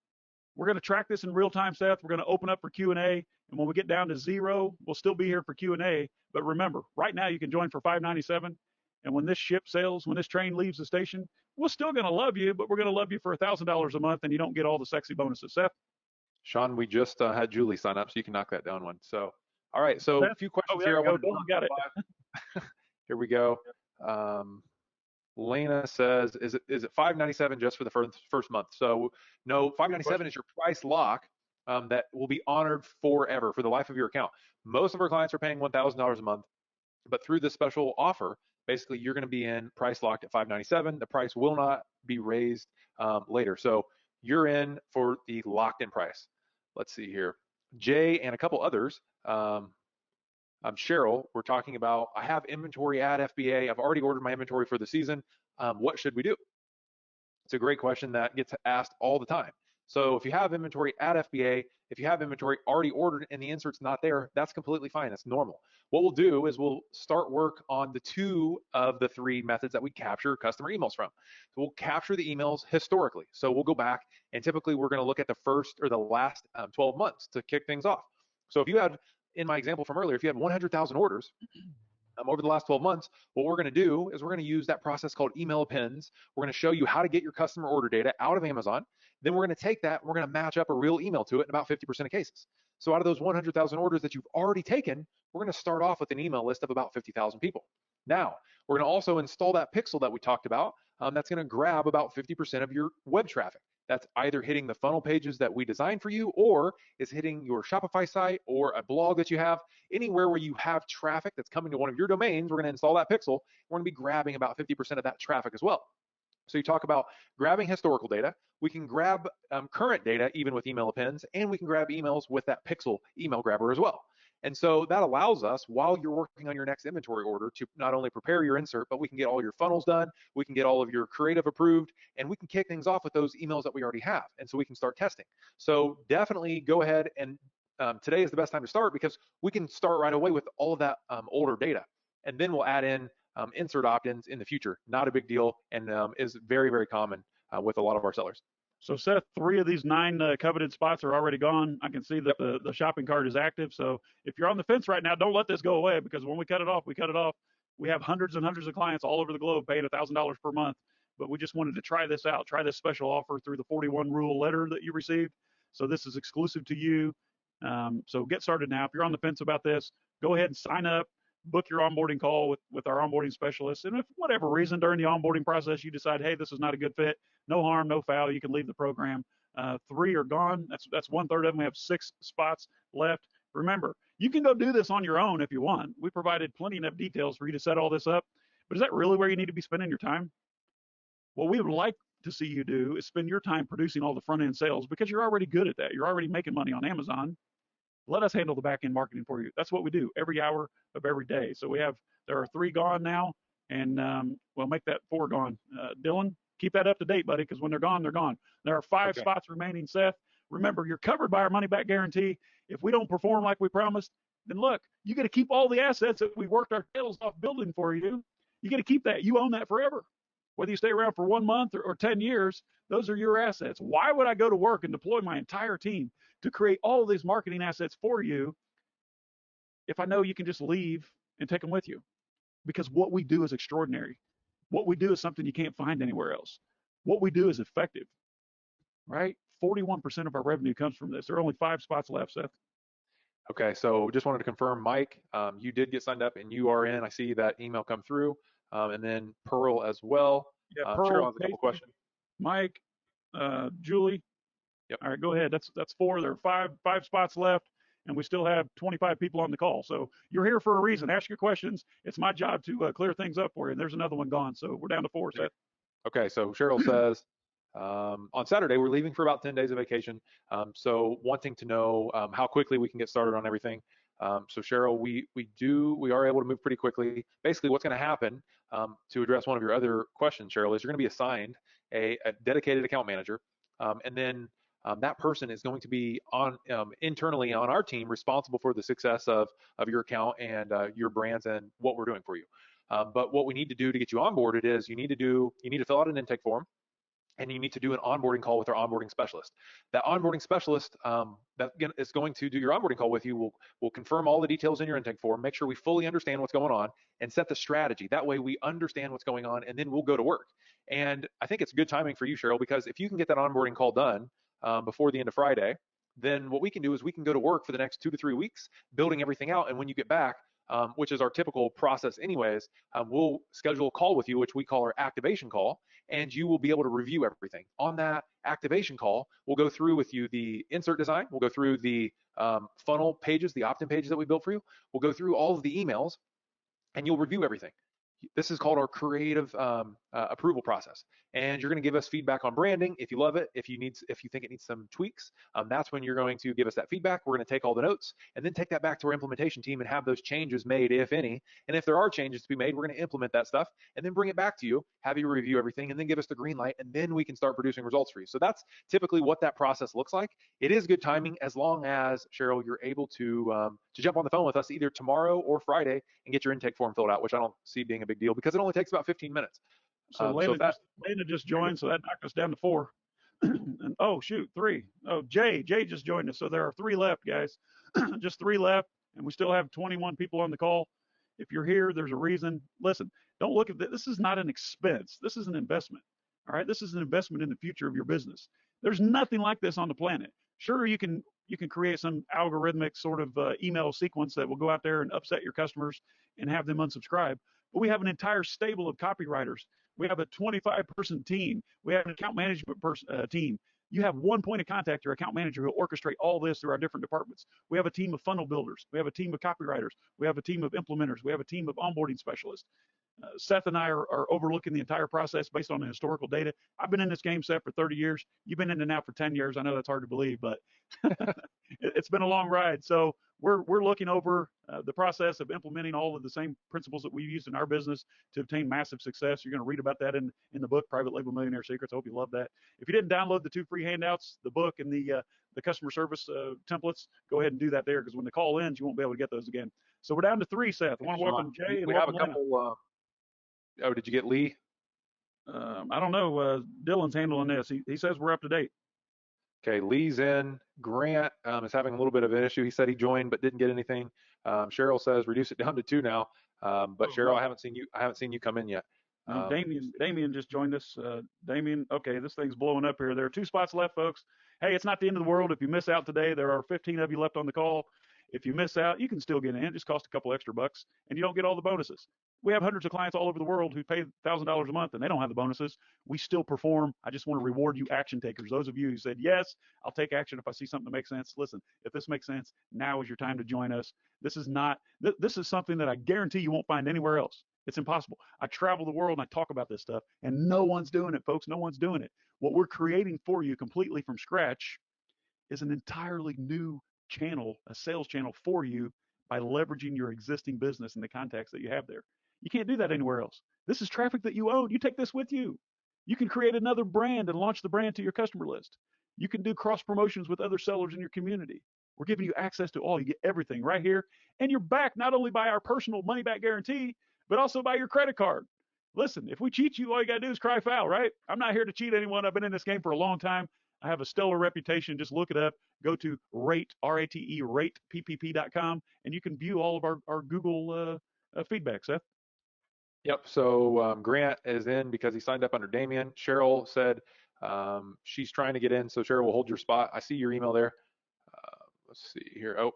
[SPEAKER 1] we're going to track this in real time, Seth. We're going to open up for Q&A. And when we get down to 0, we'll still be here for Q&A. But remember, right now you can join for $597. And when this ship sails, when this train leaves the station, we're still going to love you, but we're going to love you for $1,000 a month, and you don't get all the sexy bonuses. Seth?
[SPEAKER 2] Sean, we just had Julie sign up, so you can knock that down one. So, all right. So a few questions here.
[SPEAKER 1] Got it.
[SPEAKER 2] Here we go. Lena says, is it $597 just for the first month? So no, $597 is your price lock that will be honored forever for the life of your account. Most of our clients are paying $1,000 a month, but through this special offer, basically you're going to be in price locked at $597. The price will not be raised later. So you're in for the locked in price. Let's see here. Jay and a couple others. Cheryl, we're talking about, I have inventory at FBA. I've already ordered my inventory for the season. What should we do? It's a great question that gets asked all the time. So if you have inventory at FBA, if you have inventory already ordered and the insert's not there, that's completely fine. That's normal. What we'll do is we'll start work on the 2 of the 3 methods that we capture customer emails from. So we'll capture the emails historically. So we'll go back, and typically we're going to look at the first or the last 12 months to kick things off. So if you had, in my example from earlier, if you had 100,000 orders over the last 12 months, what we're going to do is we're going to use that process called email appends. We're going to show you how to get your customer order data out of Amazon. Then we're going to take that and we're going to match up a real email to it in about 50% of cases. So out of those 100,000 orders that you've already taken, we're going to start off with an email list of about 50,000 people. Now, we're going to also install that pixel that we talked about. That's going to grab about 50% of your web traffic. that's either hitting the funnel pages that we designed for you, or is hitting your Shopify site or a blog that you have. Anywhere where you have traffic that's coming to one of your domains, we're going to install that pixel. We're going to be grabbing about 50% of that traffic as well. So you talk about grabbing historical data. We can grab current data even with email appends, and we can grab emails with that pixel email grabber as well. And so that allows us, while you're working on your next inventory order, to not only prepare your insert, but we can get all your funnels done, we can get all of your creative approved, and we can kick things off with those emails that we already have. And so we can start testing. So definitely go ahead, and today is the best time to start, because we can start right away with all of that older data. And then we'll add in insert opt-ins in the future. Not a big deal, and is very, very common with a lot of our sellers.
[SPEAKER 1] So Seth, 3 of these 9 coveted spots are already gone. I can see that the shopping cart is active. So if you're on the fence right now, don't let this go away, because when we cut it off, we cut it off. We have hundreds and hundreds of clients all over the globe paying $1,000 per month, but we just wanted to try this out, try this special offer through the 41 rule letter that you received. So this is exclusive to you. So get started now. If you're on the fence about this, go ahead and sign up, book your onboarding call with our onboarding specialist. And if for whatever reason during the onboarding process you decide, hey, this is not a good fit, no harm, no foul, you can leave the program. 3 are gone. That's 1/3 of them. We have 6 spots left. Remember, you can go do this on your own if you want. We provided plenty enough details for you to set all this up. But is that really where you need to be spending your time? What we would like to see you do is spend your time producing all the front end sales, because you're already good at that. You're already making money on Amazon. Let us handle the back end marketing for you. That's what we do every hour of every day. So there are 3 gone now, and we'll make that 4 gone. Dylan, keep that up to date, buddy, because when they're gone, they're gone. There are 5 spots remaining, Seth. Remember, you're covered by our money back guarantee. If we don't perform like we promised, then look, you got to keep all the assets that we worked our tails off building for you. You got to keep that. You own that forever. Whether you stay around for 1 month or 10 years, those are your assets. Why would I go to work and deploy my entire team to create all of these marketing assets for you if I know you can just leave and take them with you? Because what we do is extraordinary. What we do is something you can't find anywhere else. What we do is effective, right? 41% of our revenue comes from this. There are only 5 spots left, Seth.
[SPEAKER 2] Okay, so just wanted to confirm, Mike, you did get signed up and you are in. I see that email come through, and then Pearl as well.
[SPEAKER 1] Yeah, Pearl,
[SPEAKER 2] Cheryl has a couple questions.
[SPEAKER 1] Mike, Julie.
[SPEAKER 2] Yep.
[SPEAKER 1] All right, go ahead. That's 4. There are 5 spots left, and we still have 25 people on the call. So you're here for a reason. Ask your questions. It's my job to clear things up for you. And there's another one gone, so we're down to 4, Seth.
[SPEAKER 2] Okay, so Cheryl says, on Saturday, we're leaving for about 10 days of vacation. So wanting to know how quickly we can get started on everything. So Cheryl, we are able to move pretty quickly. Basically, what's going to happen, to address one of your other questions, Cheryl, is you're going to be assigned a dedicated account manager, and then that person is going to be on internally on our team responsible for the success of your account and your brands and what we're doing for you. But what we need to do to get you onboarded is you need to fill out an intake form, and you need to do an onboarding call with our onboarding specialist. That onboarding specialist that is going to do your onboarding call with you will confirm all the details in your intake form, make sure we fully understand what's going on, and set the strategy. That way we understand what's going on, and then we'll go to work. And I think it's good timing for you, Cheryl, because if you can get that onboarding call done before the end of Friday, then what we can do is we can go to work for the next 2 to 3 weeks, building everything out. And when you get back, which is our typical process anyways, we'll schedule a call with you, which we call our activation call, and you will be able to review everything. On that activation call, we'll go through with you the insert design, we'll go through the funnel pages, the opt-in pages that we built for you, we'll go through all of the emails, and you'll review everything. This is called our creative approval process. And you're going to give us feedback on branding. If you love it, if you think it needs some tweaks, that's when you're going to give us that feedback. We're going to take all the notes and then take that back to our implementation team and have those changes made, if any. And if there are changes to be made, we're going to implement that stuff and then bring it back to you, have you review everything, and then give us the green light, and then we can start producing results for you. So that's typically what that process looks like. It is good timing as long as, Cheryl, you're able to jump on the phone with us either tomorrow or Friday and get your intake form filled out, which I don't see being a big deal because it only takes about 15 minutes.
[SPEAKER 1] So Lena just joined, so that knocked us down to 4. And, oh, shoot, 3. Oh, Jay just joined us. So there are 3 left, guys. Just 3 left, and we still have 21 people on the call. If you're here, there's a reason. Listen, don't look at this. This is not an expense. This is an investment. All right, this is an investment in the future of your business. There's nothing like this on the planet. Sure, you can create some algorithmic sort of email sequence that will go out there and upset your customers and have them unsubscribe. But we have an entire stable of copywriters. We have a 25-person team. We have an account management team You have one point of contact, your account manager, who will orchestrate all this through our different departments. We have a team of funnel builders. We have a team of copywriters. We have a team of implementers. We have a team of onboarding specialists. Seth and I are overlooking the entire process based on the historical data. I've been in this game, Seth, for 30 years. You've been in it now for 10 years. I know that's hard to believe, but it's been a long ride. So we're looking over the process of implementing all of the same principles that we used in our business to obtain massive success. You're going to read about that in the book, Private Label Millionaire Secrets. I hope you love that. If you didn't download the 2 free handouts, the book and the customer service templates, go ahead and do that there, because when the call ends, you won't be able to get those again. So we're down to 3, Seth. I want to welcome Jay. And
[SPEAKER 2] we have a couple. Oh, did you get Lee?
[SPEAKER 1] I don't know. Dylan's handling this. He says we're up to date.
[SPEAKER 2] Okay, Lee's in. Grant is having a little bit of an issue. He said he joined but didn't get anything. Cheryl says reduce it down to 2 now. But Cheryl, I haven't seen you come in yet.
[SPEAKER 1] Damien just joined us. Damien, okay, this thing's blowing up here. There are 2 spots left, folks. Hey, it's not the end of the world. If you miss out today, there are 15 of you left on the call. If you miss out, you can still get in. It just costs a couple extra bucks, and you don't get all the bonuses. We have hundreds of clients all over the world who pay $1,000 a month, and they don't have the bonuses. We still perform. I just want to reward you action takers. Those of you who said, yes, I'll take action if I see something that makes sense. Listen, if this makes sense, now is your time to join us. This is something that I guarantee you won't find anywhere else. It's impossible. I travel the world and I talk about this stuff, and no one's doing it, folks. No one's doing it. What we're creating for you completely from scratch is an entirely new channel, a sales channel for you, by leveraging your existing business and the contacts that you have there. You can't do that anywhere else. This is traffic that you own. You take this with you. You can create another brand and launch the brand to your customer list. You can do cross promotions with other sellers in your community. We're giving you access to all. You get everything right here. And you're backed not only by our personal money back guarantee, but also by your credit card. Listen, if we cheat you, all you got to do is cry foul, right? I'm not here to cheat anyone. I've been in this game for a long time. I have a stellar reputation. Just look it up. Go to rate, R-A-T-E, rateppp.com, and you can view all of our Google feedback, Seth.
[SPEAKER 2] Yep. So Grant is in because he signed up under Damien. Cheryl said she's trying to get in, so Cheryl will hold your spot. I see your email there. Let's see here. Oh.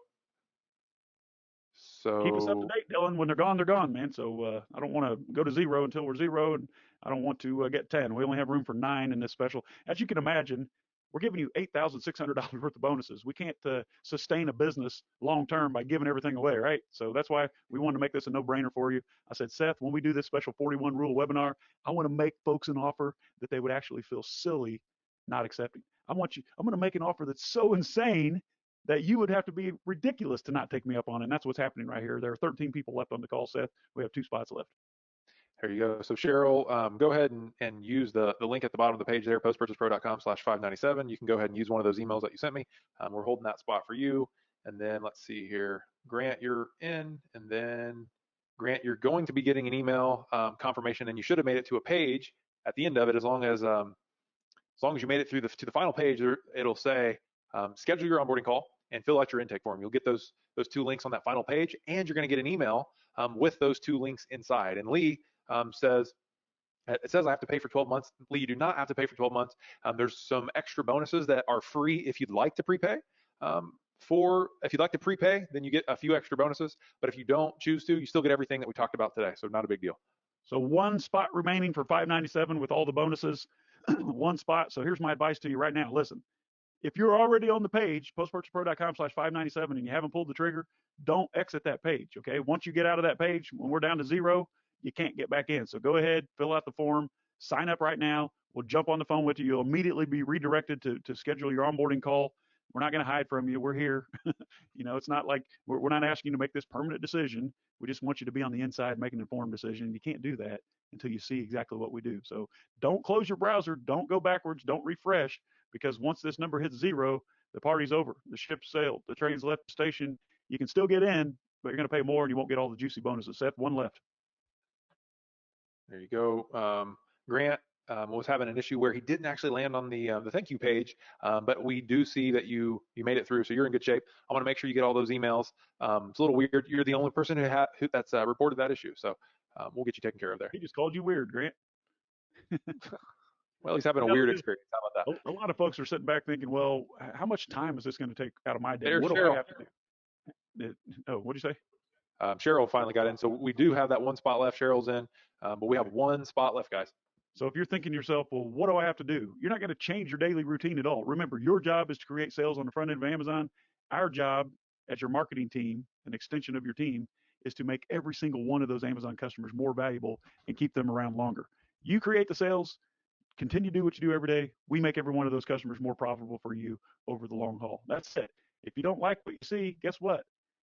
[SPEAKER 2] So
[SPEAKER 1] keep us up to date, Dylan. When they're gone, man. So I don't want to go to 0 until we're 0, and I don't want to get 10. We only have room for 9 in this special. As you can imagine, we're giving you $8,600 worth of bonuses. We can't sustain a business long term by giving everything away, right? So that's why we wanted to make this a no-brainer for you. I said, Seth, when we do this special 41 rule webinar, I want to make folks an offer that they would actually feel silly not accepting. I'm going to make an offer that's so insane that you would have to be ridiculous to not take me up on it. And that's what's happening right here. There are 13 people left on the call, Seth. We have 2 spots left.
[SPEAKER 2] There you go. So Cheryl, go ahead and use the link at the bottom of the page there, postpurchasepro.com/597. You can go ahead and use one of those emails that you sent me. We're holding that spot for you. And then let's see here. Grant, you're in. And then Grant, you're going to be getting an email confirmation, and you should have made it to a page at the end of it. As long as you made it through to the final page, it'll say schedule your onboarding call and fill out your intake form. You'll get those 2 links on that final page, and you're going to get an email with those 2 links inside. And Lee says I have to pay for 12 months. Lee, you do not have to pay for 12 months. There's some extra bonuses that are free if you'd like to prepay. If you'd like to prepay, then you get a few extra bonuses. But if you don't choose to, you still get everything that we talked about today. So not a big deal.
[SPEAKER 1] So 1 spot remaining for $597 with all the bonuses. 1 spot. So here's my advice to you right now. Listen, if you're already on the page, postpurchasepro.com/597, and you haven't pulled the trigger, don't exit that page. Okay. Once you get out of that page, when we're down to 0, you can't get back in. So go ahead, fill out the form, sign up right now. We'll jump on the phone with you. You'll immediately be redirected to schedule your onboarding call. We're not going to hide from you. We're here. It's not like we're not asking you to make this permanent decision. We just want you to be on the inside, make an informed decision. You can't do that until you see exactly what we do. So don't close your browser. Don't go backwards. Don't refresh, because once this number hits 0, the party's over. The ship's sailed. The train's left the station. You can still get in, but you're going to pay more and you won't get all the juicy bonuses. Seth, 1 left.
[SPEAKER 2] There you go. Grant was having an issue where he didn't actually land on the thank you page, but we do see that you made it through, so you're in good shape. I want to make sure you get all those emails. It's a little weird. You're the only person that's reported that issue, so we'll get you taken care of there.
[SPEAKER 1] He just called you weird, Grant.
[SPEAKER 2] Well, he's having a weird experience. How about
[SPEAKER 1] that? A lot of folks are sitting back thinking, well, how much time is this going to take out of my day?
[SPEAKER 2] There's
[SPEAKER 1] what do
[SPEAKER 2] Cheryl.
[SPEAKER 1] I have to do? Oh, what'd you say?
[SPEAKER 2] Cheryl finally got in, so we do have that 1 spot left. Cheryl's in, but we have 1 spot left, guys.
[SPEAKER 1] So if you're thinking to yourself, well, what do I have to do? You're not going to change your daily routine at all. Remember, your job is to create sales on the front end of Amazon. Our job as your marketing team, an extension of your team, is to make every single one of those Amazon customers more valuable and keep them around longer. You create the sales, continue to do what you do every day. We make every one of those customers more profitable for you over the long haul. That's it. If you don't like what you see, guess what?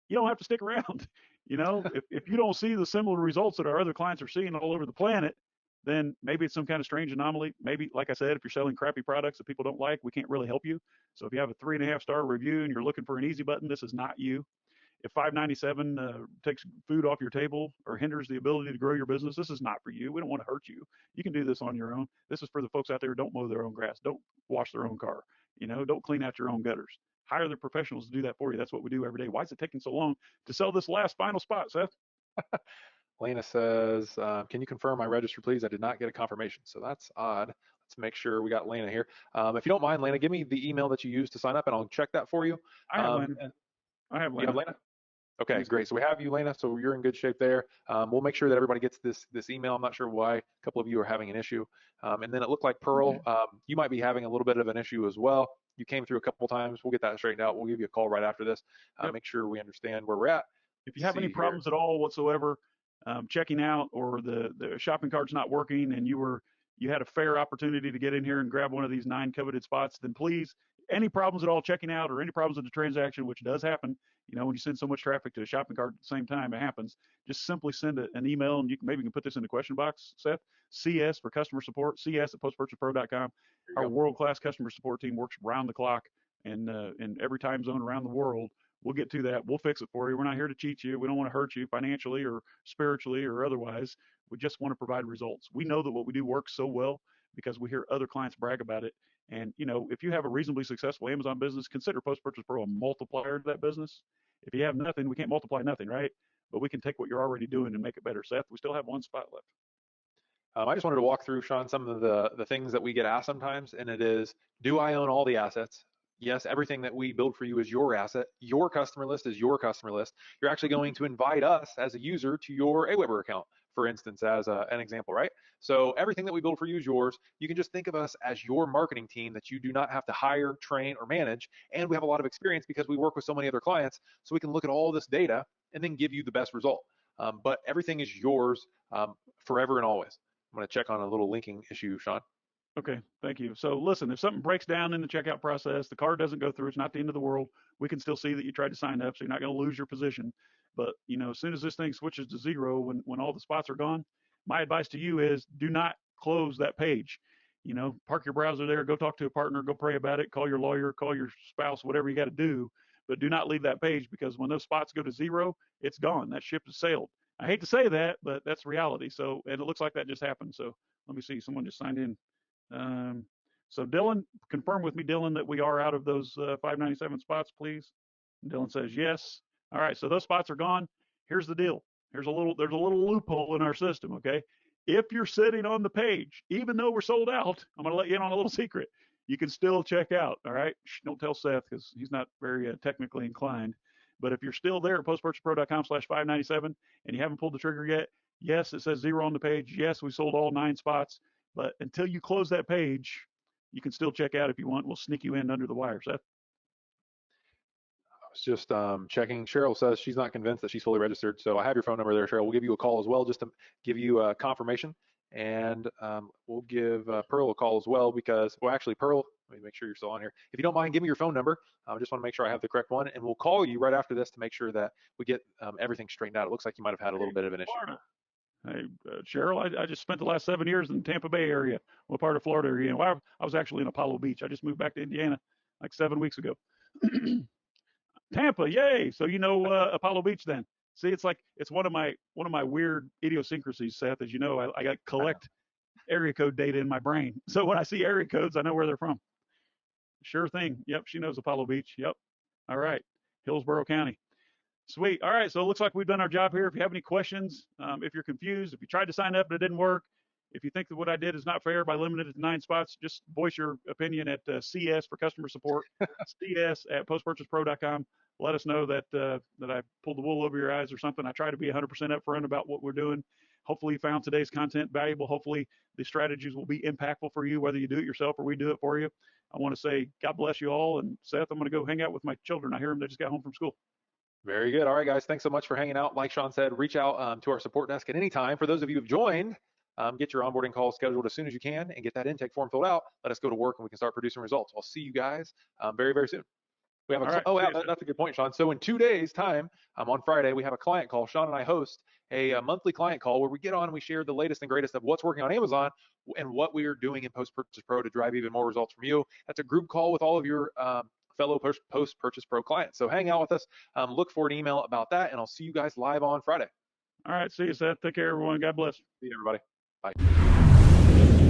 [SPEAKER 1] You don't have to stick around. If you don't see the similar results that our other clients are seeing all over the planet, then maybe it's some kind of strange anomaly. Maybe, like I said, if you're selling crappy products that people don't like, we can't really help you. So if you have a 3.5-star review and you're looking for an easy button, this is not you. If $5.97 takes food off your table or hinders the ability to grow your business, this is not for you. We don't want to hurt you. You can do this on your own. This is for the folks out there who don't mow their own grass, don't wash their own car, don't clean out your own gutters. Hire the professionals to do that for you. That's what we do every day. Why is it taking so long to sell this last final spot, Seth?
[SPEAKER 2] Lena says, can you confirm my register, please? I did not get a confirmation. So that's odd. Let's make sure we got Lena here. If you don't mind, Lena, give me the email that you used to sign up and I'll check that for you.
[SPEAKER 1] I have Lena.
[SPEAKER 2] You have Lena? Okay, great. So we have you, Lena. So you're in good shape there. We'll make sure that everybody gets this email. I'm not sure why a couple of you are having an issue. And then it looked like Pearl, you might be having a little bit of an issue as well. You came through a couple times. We'll get that straightened out. We'll give you a call right after this. Make sure we understand where we're at.
[SPEAKER 1] If you have any problems at all whatsoever, checking out or the shopping cart's not working and you had a fair opportunity to get in here and grab one of these 9 coveted spots, then please, any problems at all checking out or any problems with the transaction, which does happen, when you send so much traffic to a shopping cart at the same time, it happens. Just simply send an email, and maybe you can put this in the question box, Seth. CS for customer support, cs@postpurchasepro.com. Our world-class customer support team works around the clock and in every time zone around the world. We'll get to that. We'll fix it for you. We're not here to cheat you. We don't want to hurt you financially or spiritually or otherwise. We just want to provide results. We know that what we do works so well because we hear other clients brag about it. And, if you have a reasonably successful Amazon business, consider Post Purchase Pro a multiplier to that business. If you have nothing, we can't multiply nothing, right? But we can take what you're already doing and make it better. Seth, we still have 1 spot left.
[SPEAKER 2] I just wanted to walk through, Sean, some of the things that we get asked sometimes, and it is, do I own all the assets? Yes, everything that we build for you is your asset. Your customer list is your customer list. You're actually going to invite us as a user to your Aweber account, for instance, as an example, right? So everything that we build for you is yours. You can just think of us as your marketing team that you do not have to hire, train, or manage. And we have a lot of experience because we work with so many other clients. So we can look at all this data and then give you the best result. But everything is yours forever and always. I'm going to check on a little linking issue, Sean.
[SPEAKER 1] Okay, thank you. So listen, if something breaks down in the checkout process, the card doesn't go through, it's not the end of the world. We can still see that you tried to sign up, so you're not going to lose your position. But, as soon as this thing switches to 0, when all the spots are gone, my advice to you is do not close that page. Park your browser there, go talk to a partner, go pray about it, call your lawyer, call your spouse, whatever you got to do. But do not leave that page because when those spots go to 0, it's gone. That ship has sailed. I hate to say that, but that's reality. So, and it looks like that just happened. So let me see. Someone just signed in. So Dylan, confirm with me, Dylan, that we are out of those 597 spots, please. And Dylan says yes. All right, so those spots are gone. Here's the deal. There's a little loophole in our system, okay? If you're sitting on the page, even though we're sold out, I'm going to let you in on a little secret. You can still check out, all right? Shh, don't tell Seth because he's not very technically inclined. But if you're still there at postpurchasepro.com/597 and you haven't pulled the trigger yet, yes, it says 0 on the page. Yes, we sold all 9 spots. But until you close that page, you can still check out if you want. We'll sneak you in under the wire, Seth.
[SPEAKER 2] I was just checking. Cheryl says she's not convinced that she's fully registered. So I have your phone number there, Cheryl. We'll give you a call as well just to give you a confirmation. And we'll give Pearl a call as well because, well, actually, Pearl, let me make sure you're still on here. If you don't mind, give me your phone number. I just want to make sure I have the correct one. And we'll call you right after this to make sure that we get everything straightened out. It looks like you might have had a little bit of an issue.
[SPEAKER 1] Hey, Cheryl, I just spent the last 7 years in the Tampa Bay area. What part of Florida are you in? Well, I was actually in Apollo Beach. I just moved back to Indiana like 7 weeks ago. Tampa, yay! So Apollo Beach then. See, it's one of my weird idiosyncrasies, Seth. As you know, I got collect area code data in my brain. So when I see area codes, I know where they're from. Sure thing. Yep, she knows Apollo Beach. Yep. All right. Hillsborough County. Sweet. All right. So it looks like we've done our job here. If you have any questions, if you're confused, if you tried to sign up and it didn't work, if you think that what I did is not fair by limiting it to 9 spots, just voice your opinion at CS for customer support, cs@postpurchasepro.com. Let us know that I pulled the wool over your eyes or something. I try to be 100% upfront about what we're doing. Hopefully you found today's content valuable. Hopefully the strategies will be impactful for you, whether you do it yourself or we do it for you. I want to say God bless you all. And Seth, I'm going to go hang out with my children. I hear them. They just got home from school.
[SPEAKER 2] Very good. All right, guys. Thanks so much for hanging out. Like Sean said, reach out to our support desk at any time. For those of you who've joined, get your onboarding call scheduled as soon as you can and get that intake form filled out. Let us go to work and we can start producing results. I'll see you guys very, very soon. We have that's a good point, Sean. So in 2 days' time, on Friday, we have a client call. Sean and I host a monthly client call where we get on and we share the latest and greatest of what's working on Amazon and what we are doing in Post-Purchase Pro to drive even more results from you. That's a group call with all of your fellow Post-Purchase Pro clients. So hang out with us. Look for an email about that, and I'll see you guys live on Friday.
[SPEAKER 1] All right. See you, Seth. Take care, everyone. God bless.
[SPEAKER 2] See you, everybody. Bye.